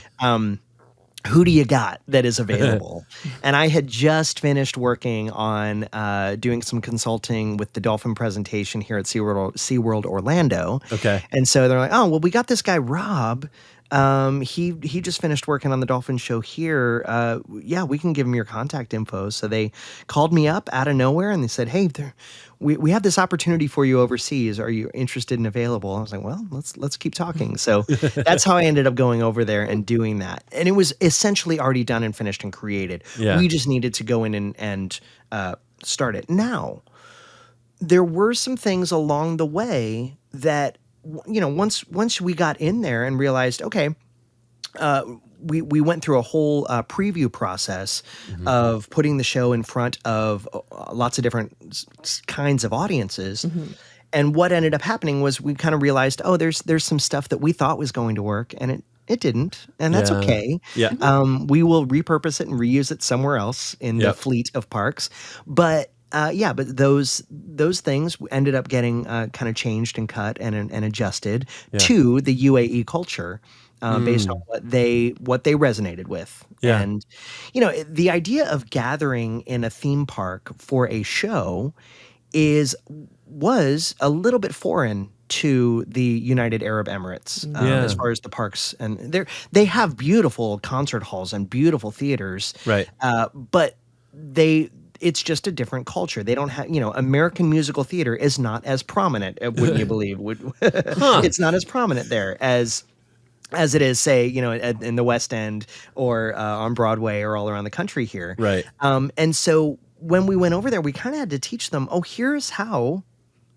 Who do you got that is available? And I had just finished working on doing some consulting with the dolphin presentation here at SeaWorld Orlando. Okay. And so they're like, oh, well, we got this guy, Rob. He just finished working on the dolphin show here. We can give him your contact info. So they called me up out of nowhere and they said, hey, we have this opportunity for you overseas. Are you interested and available? I was like, well, let's keep talking. So that's how I ended up going over there and doing that. And it was essentially already done and finished and created. Yeah. We just needed to go in and start it. Now, there were some things along the way that, once we got in there and realized, okay, we went through a whole preview process of putting the show in front of lots of different kinds of audiences. And what ended up happening was we kind of realized, oh, there's some stuff that we thought was going to work and it didn't. And that's okay. Yeah. We will repurpose it and reuse it somewhere else in the fleet of parks. But those things ended up getting kind of changed and cut and adjusted to the UAE culture based on what they resonated with. Yeah. And the idea of gathering in a theme park for a show was a little bit foreign to the United Arab Emirates as far as the parks, and they have beautiful concert halls and beautiful theaters, right? But it's just a different culture. They don't have, American musical theater is not as prominent, wouldn't you believe? It's not as prominent there as it is, say, in the West End or on Broadway or all around the country here. Right. And so when we went over there, we kind of had to teach them, here's how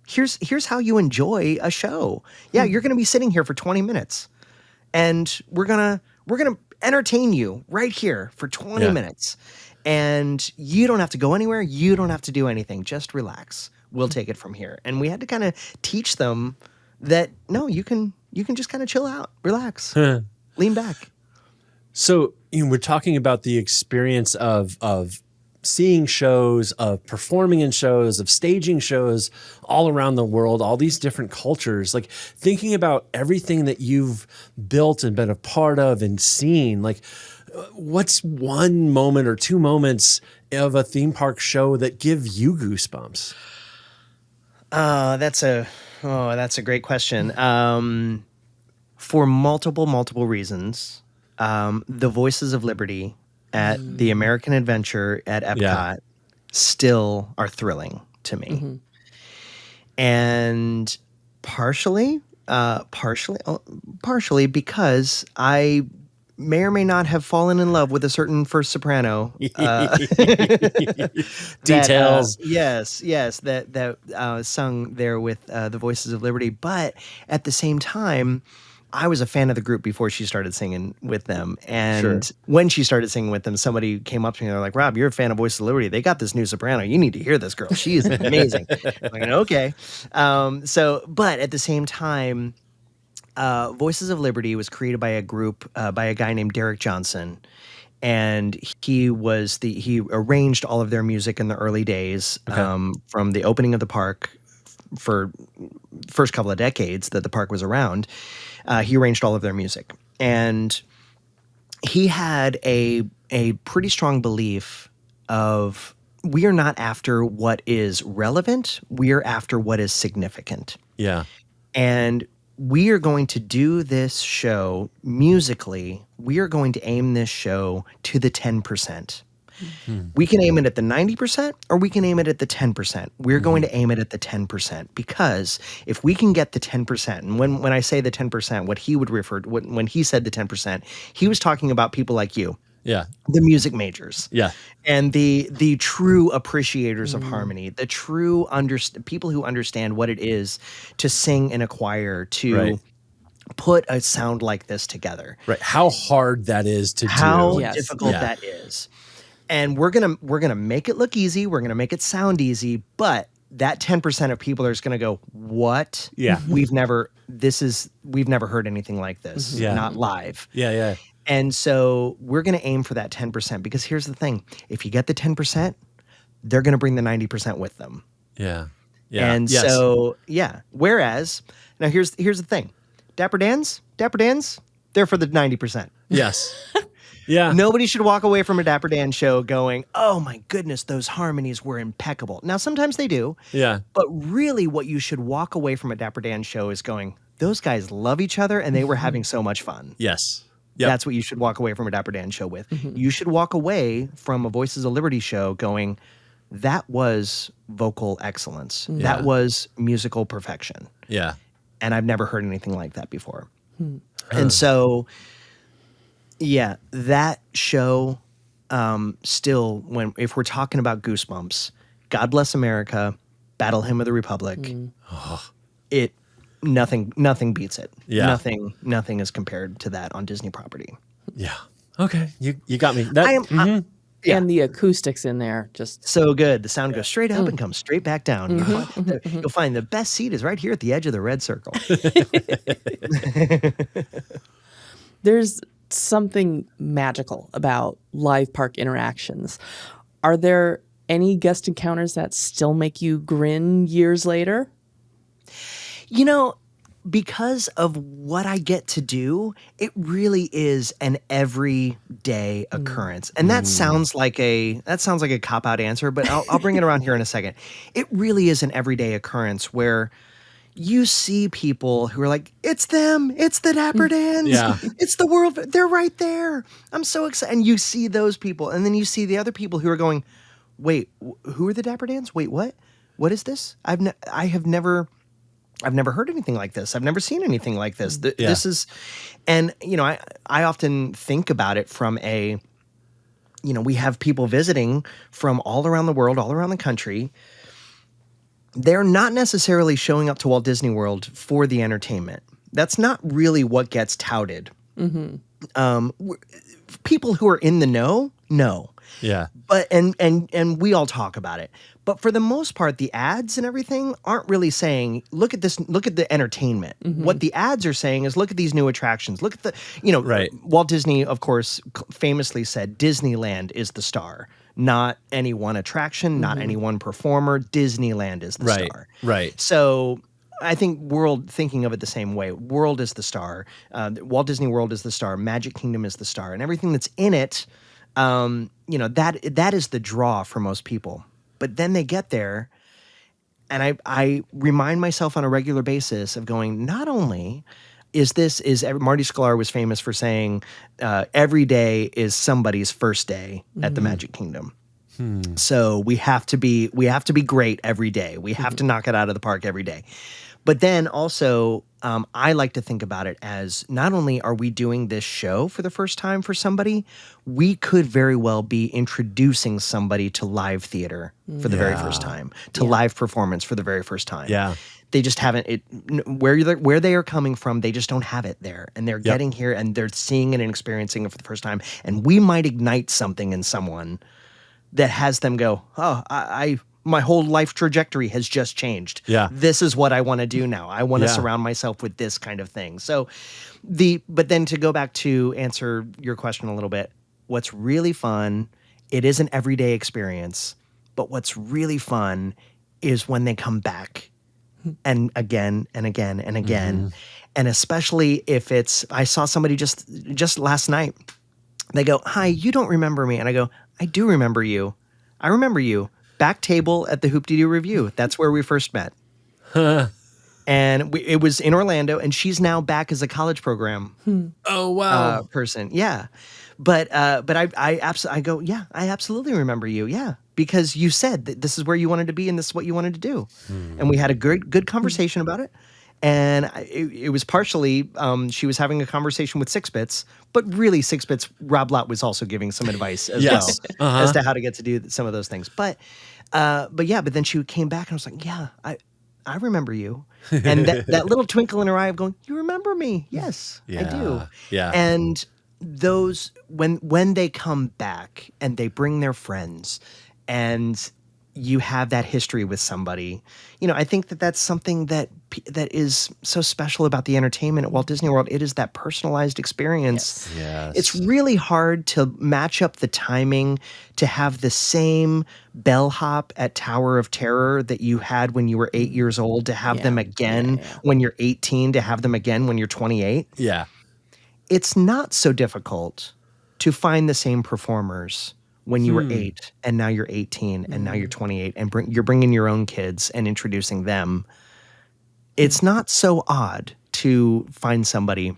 you enjoy a show. Yeah, you're going to be sitting here for 20 minutes and we're going to entertain you right here for 20 minutes. And you don't have to go anywhere. You don't have to do anything. Just relax. We'll take it from here. And we had to kind of teach them that, no, you can just kind of chill out, relax, lean back. So we're talking about the experience of seeing shows, of performing in shows, of staging shows all around the world, all these different cultures, like thinking about everything that you've built and been a part of and seen, like what's one moment or two moments of a theme park show that give you goosebumps? That's a great question. For multiple reasons, the Voices of Liberty at the American Adventure at Epcot still are thrilling to me. And partially because I may or may not have fallen in love with a certain first soprano. Details. That sung there with the Voices of Liberty. But at the same time, I was a fan of the group before she started singing with them. And when she started singing with them, somebody came up to me and they're like, Rob, you're a fan of Voices of Liberty. They got this new soprano. You need to hear this girl. She is amazing. I'm like, okay. But at the same time, Voices of Liberty was created by a group, by a guy named Derek Johnson. And he arranged all of their music in the early days, from the opening of the park for first couple of decades that the park was around. He arranged all of their music. And he had a pretty strong belief of, we are not after what is relevant, we are after what is significant. Yeah. And we are going to do this show musically. We are going to aim this show to the 10%. We can aim it at the 90% or we can aim it at the 10%. We're going to aim it at the 10% because if we can get the 10%, and when I say the 10%, what he would refer to, when he said the 10%, he was talking about people like you. Yeah. The music majors. Yeah. And the true appreciators of harmony, the true people who understand what it is to sing in a choir, to put a sound like this together. Right. How hard that is to do. How difficult that is. And we're gonna make it look easy. We're gonna make it sound easy, but that 10% of people are just gonna go, "What? Yeah, we've never heard anything like this. Not live." Yeah. And so we're gonna aim for that 10% because here's the thing: if you get the 10%, they're gonna bring the 90% with them. Yeah. And so Whereas now here's the thing: Dapper Dans, they're for the 90%. Yes. Yeah. Nobody should walk away from a Dapper Dan show going, oh my goodness, those harmonies were impeccable. Now, sometimes they do. Yeah. But really what you should walk away from a Dapper Dan show is going, those guys love each other and they were having so much fun. Yes. Yep. That's what you should walk away from a Dapper Dan show with. You should walk away from a Voices of Liberty show going, that was vocal excellence. That was musical perfection. Yeah. And I've never heard anything like that before. And so... yeah, that show still, if we're talking about goosebumps, God Bless America, Battle Hymn of the Republic, nothing beats it. Yeah. Nothing is compared to that on Disney property. Yeah. Okay, you got me. That And the acoustics in there just so good. The sound goes straight up and comes straight back down. You'll find the best seat is right here at the edge of the red circle. there's something magical about live park interactions. Are there any guest encounters that still make you grin years later? You know, because of what I get to do, it really is an everyday occurrence. And that sounds like a cop-out answer, but I'll bring it around here in a second. It really is an everyday occurrence where you see people who are like, it's them, it's the Dapper Dans, it's the world, they're right there. I'm so excited. And you see those people, and then you see the other people who are going, wait, who are the Dapper Dans? Wait, what? What is this? I have never heard anything like this. I've never seen anything like this. This is, and I often think about it from a, we have people visiting from all around the world, all around the country. They're not necessarily showing up to Walt Disney World for the entertainment. That's not really what gets touted. People who are in the know. Yeah. But and we all talk about it. But for the most part, the ads and everything aren't really saying, look at this, look at the entertainment. What the ads are saying is, look at these new attractions. Look at the, Right. Walt Disney, of course, famously said Disneyland is the star, not any one attraction, not any one performer. Disneyland is the star. Right. So I think thinking of it the same way. World is the star. Walt Disney World is the star. Magic Kingdom is the star. And everything that's in it, that is the draw for most people. But then they get there, and I remind myself on a regular basis of going, not only is Marty Sklar was famous for saying, every day is somebody's first day at the Magic Kingdom. So we have to be great every day. We have to knock it out of the park every day. But then also, I like to think about it as, not only are we doing this show for the first time for somebody, we could very well be introducing somebody to live theater for the very first time, to live performance for the very first time. Yeah. They just haven't where they are coming from. They just don't have it there, and they're getting here and they're seeing it and experiencing it for the first time. And we might ignite something in someone that has them go, oh, my whole life trajectory has just changed. Yeah. This is what I want to do now. I want to surround myself with this kind of thing. So but then to go back to answer your question a little bit, what's really fun, it is an everyday experience, but what's really fun is when they come back and again and again and again. And especially if I saw somebody just last night, they go, hi, you don't remember me. And I go, I do remember you. I remember you. Back table at the Hoop-Dee-Do review. That's where we first met. And it was in Orlando, and she's now back as a college program. Oh, wow. Person. Yeah. But I go, yeah, I absolutely remember you. Yeah. Because you said that this is where you wanted to be and this is what you wanted to do. And we had a good conversation about it. And it was partially, she was having a conversation with Six Bits, but really Six Bits, Rob Lott was also giving some advice as well as to how to get to do some of those things. But then she came back and I was like, yeah, I remember you. And that little twinkle in her eye of going, you remember me? Yes, I do. Yeah. And those, when they come back and they bring their friends and you have that history with somebody, I think that's something that is so special about the entertainment at Walt Disney World. It is that personalized experience. Yes. It's really hard to match up the timing to have the same bellhop at Tower of Terror that you had when you were 8 years old, to have them again when you're 18, to have them again when you're 28. Yeah. It's not so difficult to find the same performers when you were 8 and now you're 18 and now you're 28 and you're bringing your own kids and introducing them. It's not so odd to find somebody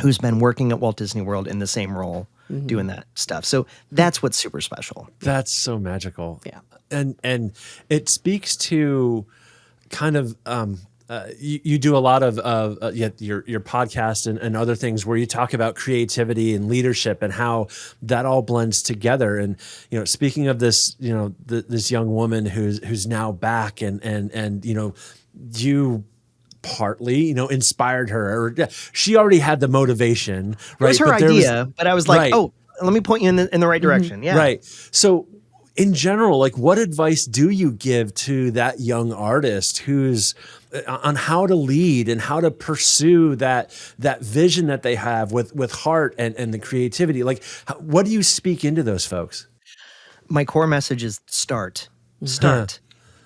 who's been working at Walt Disney World in the same role doing that stuff. So that's what's super special. That's so magical. Yeah. And it speaks to kind of you do a lot of your podcast and other things where you talk about creativity and leadership and how that all blends together. And speaking of this, this young woman who's now back and you partly inspired her, or she already had the motivation, right? It was her idea, but I was like, oh, let me point you in the right direction. Yeah. Right. So in general, like, what advice do you give to that young artist who's on how to lead and how to pursue that vision that they have with heart and the creativity? Like, what do you speak into those folks? My core message is start,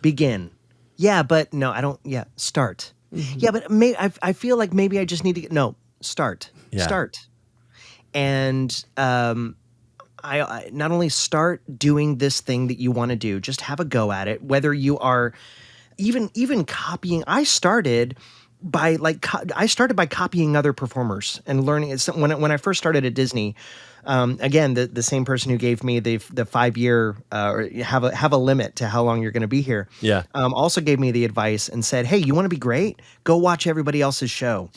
begin. Yeah, but no, I don't. Yeah, start. Yeah, but I feel like maybe I just need to start. And I not only start doing this thing that you want to do, just have a go at it. Whether you are even copying, I started by I started by copying other performers and learning. When I first started at Disney, again, the same person who gave me the 5-year or have a limit to how long you're going to be here. Yeah. Also gave me the advice and said, hey, you want to be great? Go watch everybody else's show.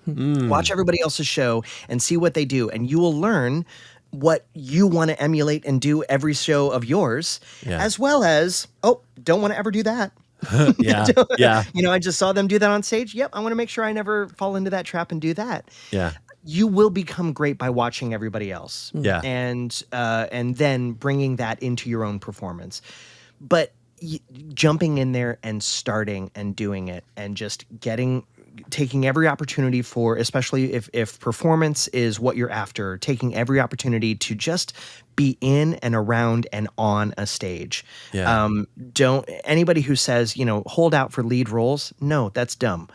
Watch everybody else's show and see what they do, and you will learn what you want to emulate and do every show of yours, as well as, don't want to ever do that. Yeah. I just saw them do that on stage. Yep, I want to make sure I never fall into that trap and do that. Yeah. You will become great by watching everybody else. Yeah. And then bringing that into your own performance. But jumping in there and starting and doing it and just taking every opportunity for, especially if performance is what you're after, taking every opportunity to just be in and around and on a stage. Yeah. Anybody who says, hold out for lead roles, no, that's dumb.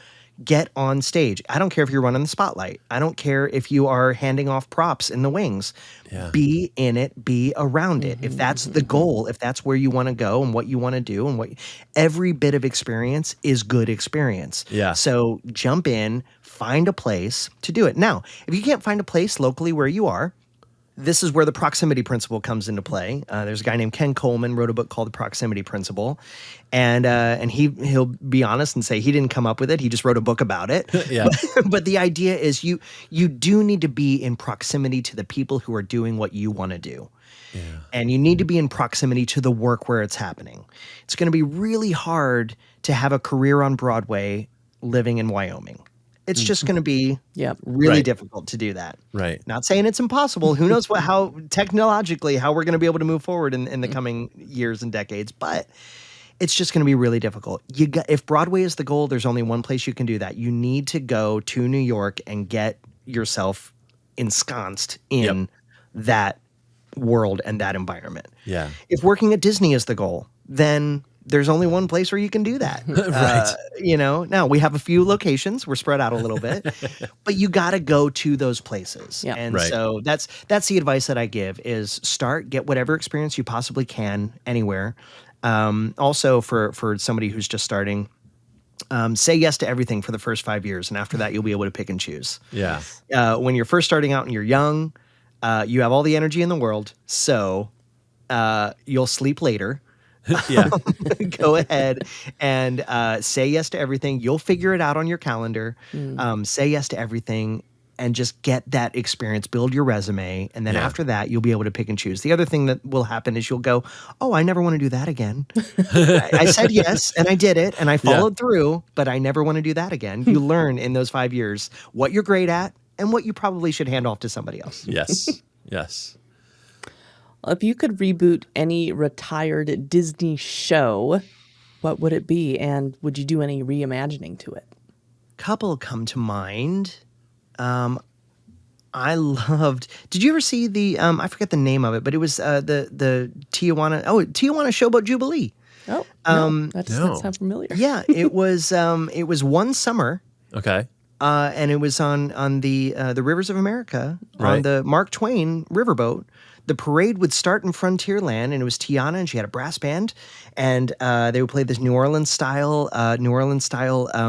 Get on stage. I don't care if you're running the spotlight. I don't care if you are handing off props in the wings. Yeah. Be in it, be around it. If that's the goal, if that's where you want to go and what you want to do, and every bit of experience is good experience. Yeah. So jump in, find a place to do it. Now, if you can't find a place locally where you are, this is where the proximity principle comes into play. There's a guy named Ken Coleman, wrote a book called The Proximity Principle, and he'll be honest and say he didn't come up with it. He just wrote a book about it. Yeah. But the idea is you do need to be in proximity to the people who are doing what you want to do. Yeah. And you need to be in proximity to the work where it's happening. It's going to be really hard to have a career on Broadway living in Wyoming. It's just going to be really difficult to do that. Right. Not saying it's impossible. Who knows how technologically how we're going to be able to move forward in the coming years and decades, but it's just going to be really difficult. If Broadway is the goal, there's only one place you can do that. You need to go to New York and get yourself ensconced in that world and that environment. Yeah. If working at Disney is the goal, then there's only one place where you can do that. Right. Now we have a few locations. We're spread out a little bit, but you got to go to those places. Yeah. And Right. so that's the advice that I give is get whatever experience you possibly can anywhere. Also for somebody who's just starting, say yes to everything for the first 5 years. And after that, you'll be able to pick and choose. Yeah. When you're first starting out and you're young, you have all the energy in the world. So you'll sleep later. Yeah. Go ahead and say yes to everything. You'll figure it out on your calendar. Say yes to everything and just get that experience. Build your resume. And then after that, you'll be able to pick and choose. The other thing that will happen is you'll go, oh, I never want to do that again. I said yes, and I did it, and I followed through, but I never want to do that again. You learn in those 5 years what you're great at and what you probably should hand off to somebody else. Yes. Yes. If you could reboot any retired Disney show, what would it be? And would you do any reimagining to it? Couple come to mind. I loved. Did you ever see the? I forget the name of it, but it was the Tijuana. Oh, Tijuana Showboat Jubilee. Oh, no, that doesn't sound familiar. Yeah, it was. It was one summer. Okay. And it was on the Rivers of America on Right. the Mark Twain riverboat. The parade would start in Frontierland, and it was Tiana, and she had a brass band, and they would play this New Orleans style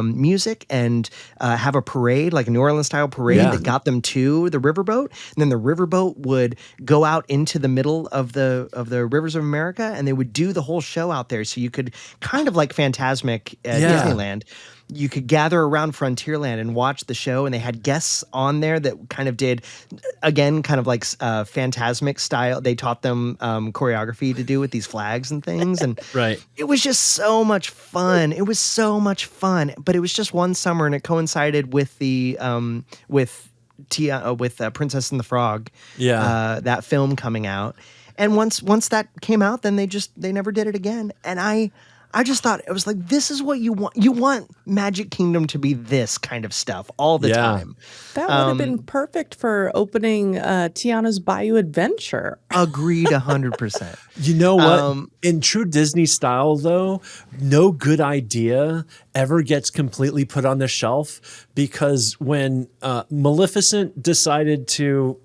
music, and have a parade, like a New Orleans style parade that got them to the riverboat. And then the riverboat would go out into the middle of the Rivers of America, and they would do the whole show out there. So you could kind of like Fantasmic at Disneyland. You could gather around Frontierland and watch the show, and they had guests on there that kind of did, again, kind of like Fantasmic style. They taught them choreography to do with these flags and things, and Right. it was just so much fun. It was so much fun, but it was just one summer, and it coincided with the with Princess and the Frog, that film coming out. And once that came out, then they never did it again, and I just thought, it was like, this is what you want. You want Magic Kingdom to be this kind of stuff all the time. That would have been perfect for opening Tiana's Bayou Adventure. Agreed 100%. You know what? In true Disney style, though, no good idea ever gets completely put on the shelf, because when Maleficent decided to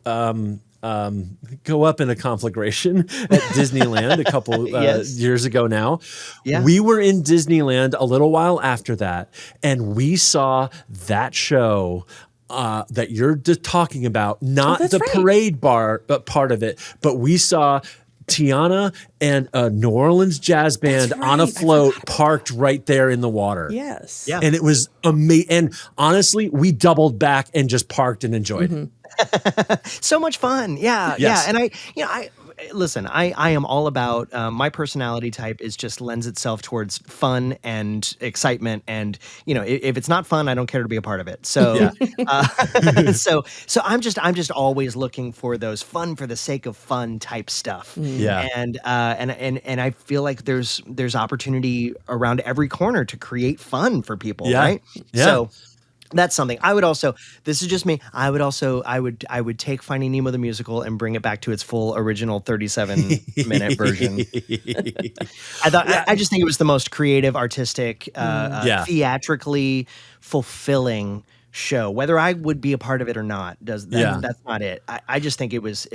go up in a conflagration at Disneyland a couple years ago now. Yeah. We were in Disneyland a little while after that, and we saw that show that you're talking about, not the parade part of it, but we saw Tiana and a New Orleans jazz band on a float parked right there in the water. Yes. Yeah. And it was amazing. And honestly, we doubled back and just parked and enjoyed it. So much fun. Yeah. Yes. Yeah. And I am all about, my personality type is just lends itself towards fun and excitement. And, if it's not fun, I don't care to be a part of it. So, so I'm just always looking for those fun for the sake of fun type stuff. Yeah. And I feel like there's opportunity around every corner to create fun for people. Yeah. Right. Yeah. So that's something I would also, this is just me. I would take Finding Nemo the musical and bring it back to its full original 37-minute version. I just think it was the most creative, artistic, theatrically fulfilling show. Whether I would be a part of it or not, that's not it. I just think it was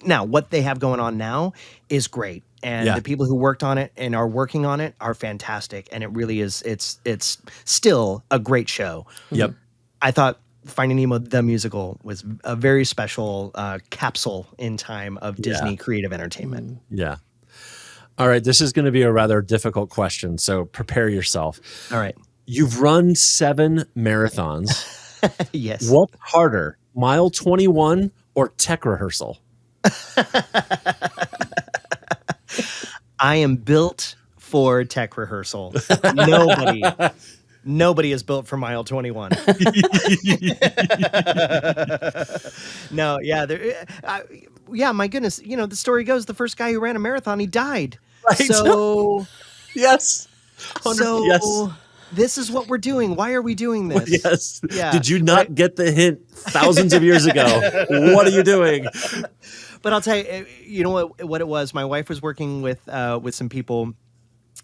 now what they have going on now is great. And the people who worked on it and are working on it are fantastic. And it really is, it's still a great show. Yep. I thought Finding Nemo, the musical, was a very special capsule in time of Disney creative entertainment. Yeah. All right. This is going to be a rather difficult question, so prepare yourself. All right. You've run 7 marathons. Yes. What's harder, mile 21 or tech rehearsal? I am built for tech rehearsal. Nobody is built for mile 21. No, my goodness. The story goes, the first guy who ran a marathon, he died. Right. So, yes. So this is what we're doing. Why are we doing this? Yes. Yeah. Did you not get the hint thousands of years ago? What are you doing? But I'll tell you, what it was. My wife was working with some people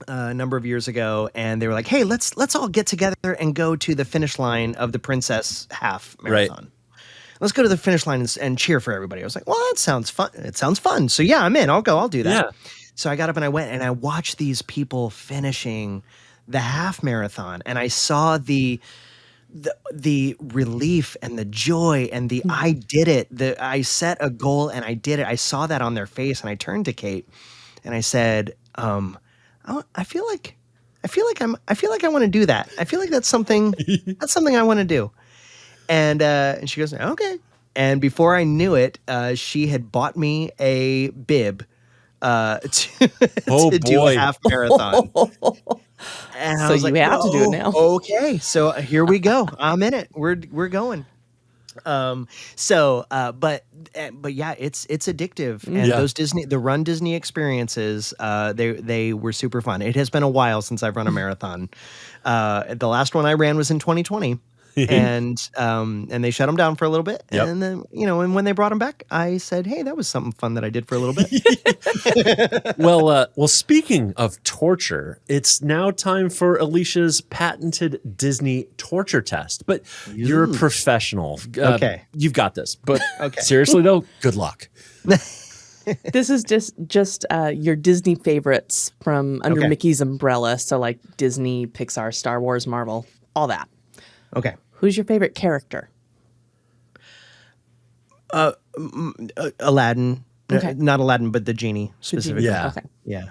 a number of years ago, and they were like, "Hey, let's all get together and go to the finish line of the Princess Half Marathon. Right. Let's go to the finish line and cheer for everybody." I was like, "Well, that sounds fun. It sounds fun. So yeah, I'm in. I'll go. I'll do that." Yeah. So I got up and I went and I watched these people finishing the half marathon, and I saw the relief and the joy and the I did it. I set a goal and I did it. I saw that on their face, and I turned to Kate and I said, I feel like I want to do that. I feel like that's something I want to do. And she goes, "Okay." And before I knew it, she had bought me a bib to do a half marathon. And I was you like, have to do it now. Okay, so here we go. I'm in it. We're going. But yeah, it's addictive, and those the Run Disney experiences, they were super fun. It has been a while since I've run a marathon. The last one I ran was in 2020. And they shut them down for a little bit. Yep. And then, and when they brought them back, I said, "Hey, that was something fun that I did for a little bit." Well, speaking of torture, it's now time for Alicia's patented Disney torture test. But you're a professional. Okay. You've got this. But Okay. seriously, though, good luck. This is just your Disney favorites from under Mickey's umbrella. So like Disney, Pixar, Star Wars, Marvel, all that. Okay. Who's your favorite character? Aladdin. Okay. Not Aladdin, but the genie specifically. Yeah. Okay. Yeah.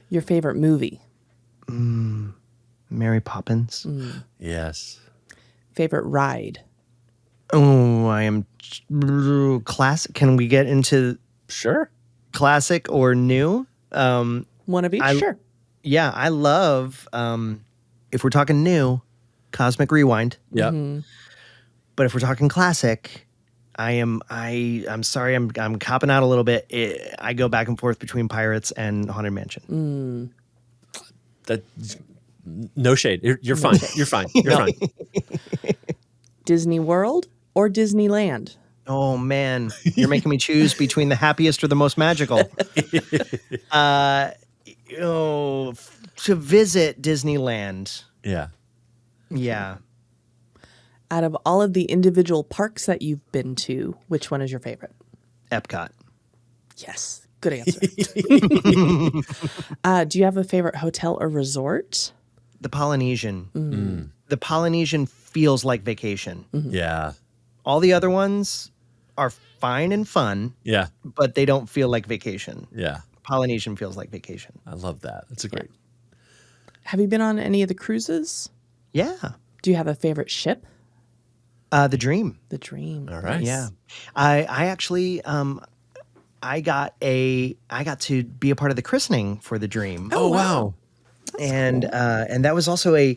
Your favorite movie? Mary Poppins. Yes. Favorite ride? Oh, I am classic. Can we get into Sure. classic or new? One of each? Sure. Yeah, I love, if we're talking new, Cosmic Rewind. Yep. But if we're talking classic, I'm sorry, I'm copping out a little bit. I go back and forth between Pirates and Haunted Mansion. That no shade. You're fine. You're fine. You're fine. Disney World or Disneyland? Oh man, you're making me choose between the happiest or the most magical. To visit Disneyland. Yeah. Yeah. Out of all of the individual parks that you've been to, which one is your favorite? Epcot. Yes. Good answer. Do you have a favorite hotel or resort? The Polynesian. The Polynesian feels like vacation. Yeah. All the other ones are fine and fun, Yeah. but they don't feel like vacation. Yeah. Polynesian feels like vacation. I love that. That's a great. Have you been on any of the cruises? Yeah. Do you have a favorite ship? The Dream. The Dream. All right. Yeah. I actually I got to be a part of the christening for the Dream. Oh, wow. And that was also I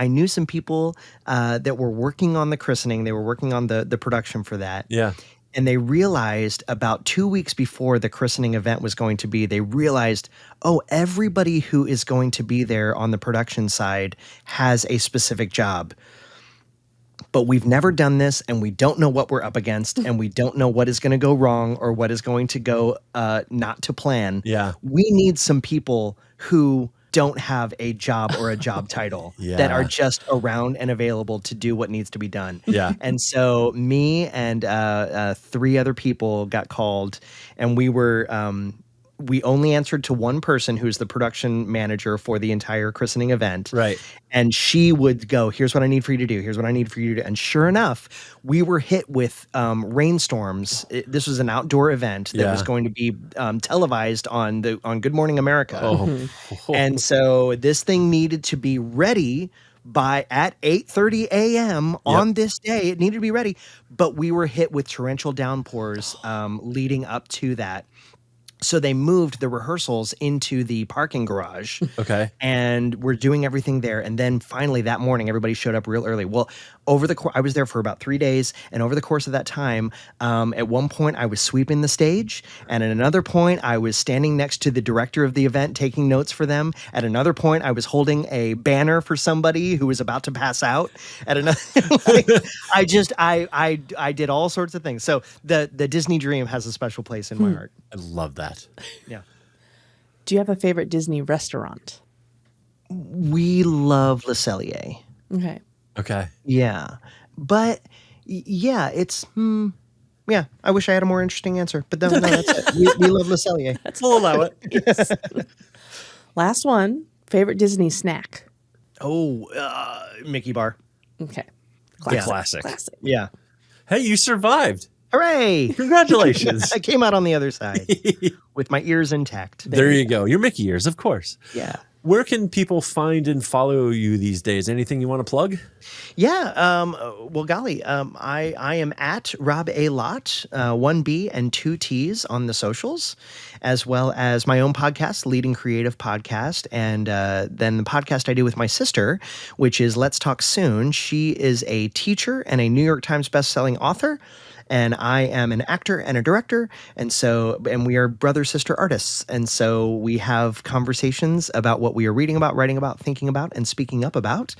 knew some people that were working on the christening. They were working on the production for that. Yeah. And they realized about 2 weeks before the christening event was going to be, they realized, oh, everybody who is going to be there on the production side has a specific job. But we've never done this, and we don't know what we're up against, and we don't know what is going to go wrong or what is going to go not to plan. Yeah. We need some people who don't have a job or a job title that are just around and available to do what needs to be done. Yeah. And so me and 3 other people got called, and we only answered to one person who's the production manager for the entire christening event. Right. And she would go, here's what I need for you to do. Here's what I need for you to do. And sure enough, we were hit with rainstorms. This was an outdoor event that was going to be televised on Good Morning America. Oh. And so this thing needed to be ready at 8:30 a.m. on this day. It needed to be ready. But we were hit with torrential downpours leading up to that. So they moved the rehearsals into the parking garage. Okay. And we're doing everything there. And then finally that morning, everybody showed up real early. Well, I was there for about 3 days. And over the course of that time, at one point I was sweeping the stage. And at another point, I was standing next to the director of the event, taking notes for them. At another point, I was holding a banner for somebody who was about to pass out. At another, I did all sorts of things. So the Disney Dream has a special place in my heart. I love that. Yeah. Do you have a favorite Disney restaurant? We love Le Cellier. Okay. Okay. Yeah. But yeah, it's yeah, I wish I had a more interesting answer, but no, that's it. We love Le Cellier. We'll allow it. Last one. Favorite Disney snack? Oh, Mickey Bar. Okay. Classic. Yeah. Hey, you survived. Hooray! Congratulations. I came out on the other side with my ears intact. There you go. Your Mickey ears, of course. Yeah. Where can people find and follow you these days? Anything you want to plug? Yeah. Well, golly, I am at Rob A. Lott, 1 B and 2 T's on the socials, as well as my own podcast, Leading Creative Podcast, and then the podcast I do with my sister, which is Let's Talk Soon. She is a teacher and a New York Times bestselling author. And I am an actor and a director. And we are brother-sister artists. And so we have conversations about what we are reading about, writing about, thinking about, and speaking up about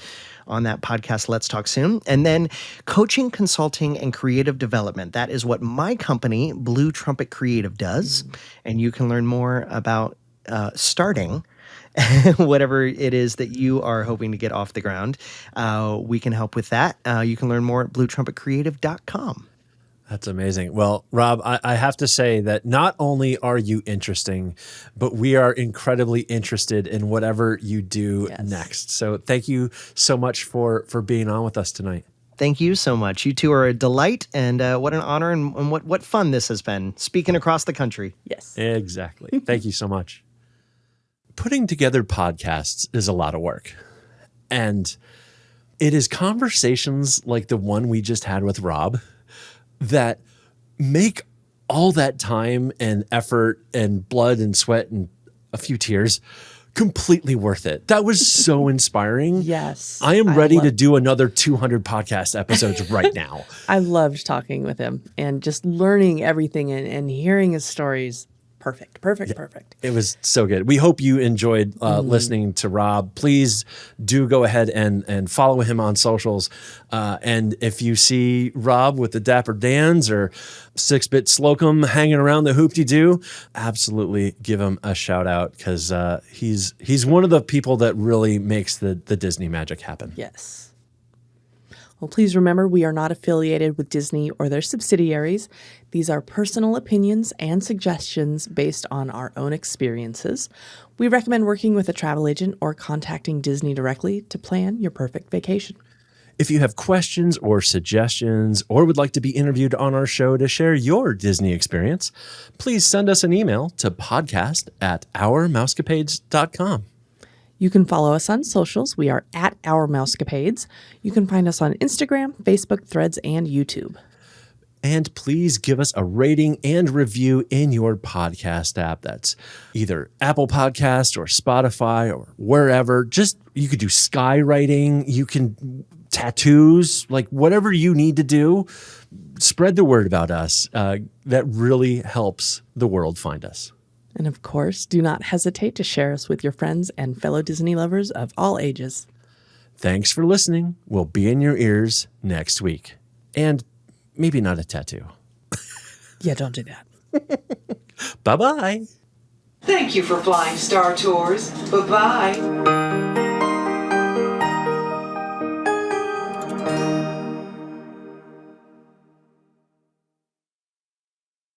on that podcast, Let's Talk Soon. And then coaching, consulting, and creative development. That is what my company, Blue Trumpet Creative, does. And you can learn more about starting whatever it is that you are hoping to get off the ground. We can help with that. You can learn more at bluetrumpetcreative.com. That's amazing. Well, Rob, I have to say that not only are you interesting, but we are incredibly interested in whatever you do next. So thank you so much for being on with us tonight. Thank you so much. You two are a delight, and what an honor and what fun this has been, speaking across the country. Yes. Exactly. Thank you so much. Putting together podcasts is a lot of work. And it is conversations like the one we just had with Rob that make all that time and effort and blood and sweat and a few tears completely worth it. That was so inspiring. Yes. I am ready to do another 200 podcast episodes right now. I loved talking with him and just learning everything and hearing his stories. Perfect. It was so good. We hope you enjoyed listening to Rob. Please do go ahead and follow him on socials. And if you see Rob with the Dapper Dans or 6 Bits Slocum hanging around the Hoop-Dee-Do, absolutely give him a shout out because he's one of the people that really makes the Disney magic happen. Yes. Well, please remember we are not affiliated with Disney or their subsidiaries. These are personal opinions and suggestions based on our own experiences. We recommend working with a travel agent or contacting Disney directly to plan your perfect vacation. If you have questions or suggestions or would like to be interviewed on our show to share your Disney experience, please send us an email to podcast@ourmousecapades.com. You can follow us on socials. We are at Our Mousecapades. You can find us on Instagram, Facebook, Threads, and YouTube. And please give us a rating and review in your podcast app. That's either Apple Podcast or Spotify or wherever. Just, you could do skywriting. You can tattoos, like whatever you need to do. Spread the word about us. That really helps the world find us. And of course, do not hesitate to share us with your friends and fellow Disney lovers of all ages. Thanks for listening. We'll be in your ears next week. And maybe not a tattoo. Yeah, don't do that. Bye-bye. Thank you for flying Star Tours. Bye-bye.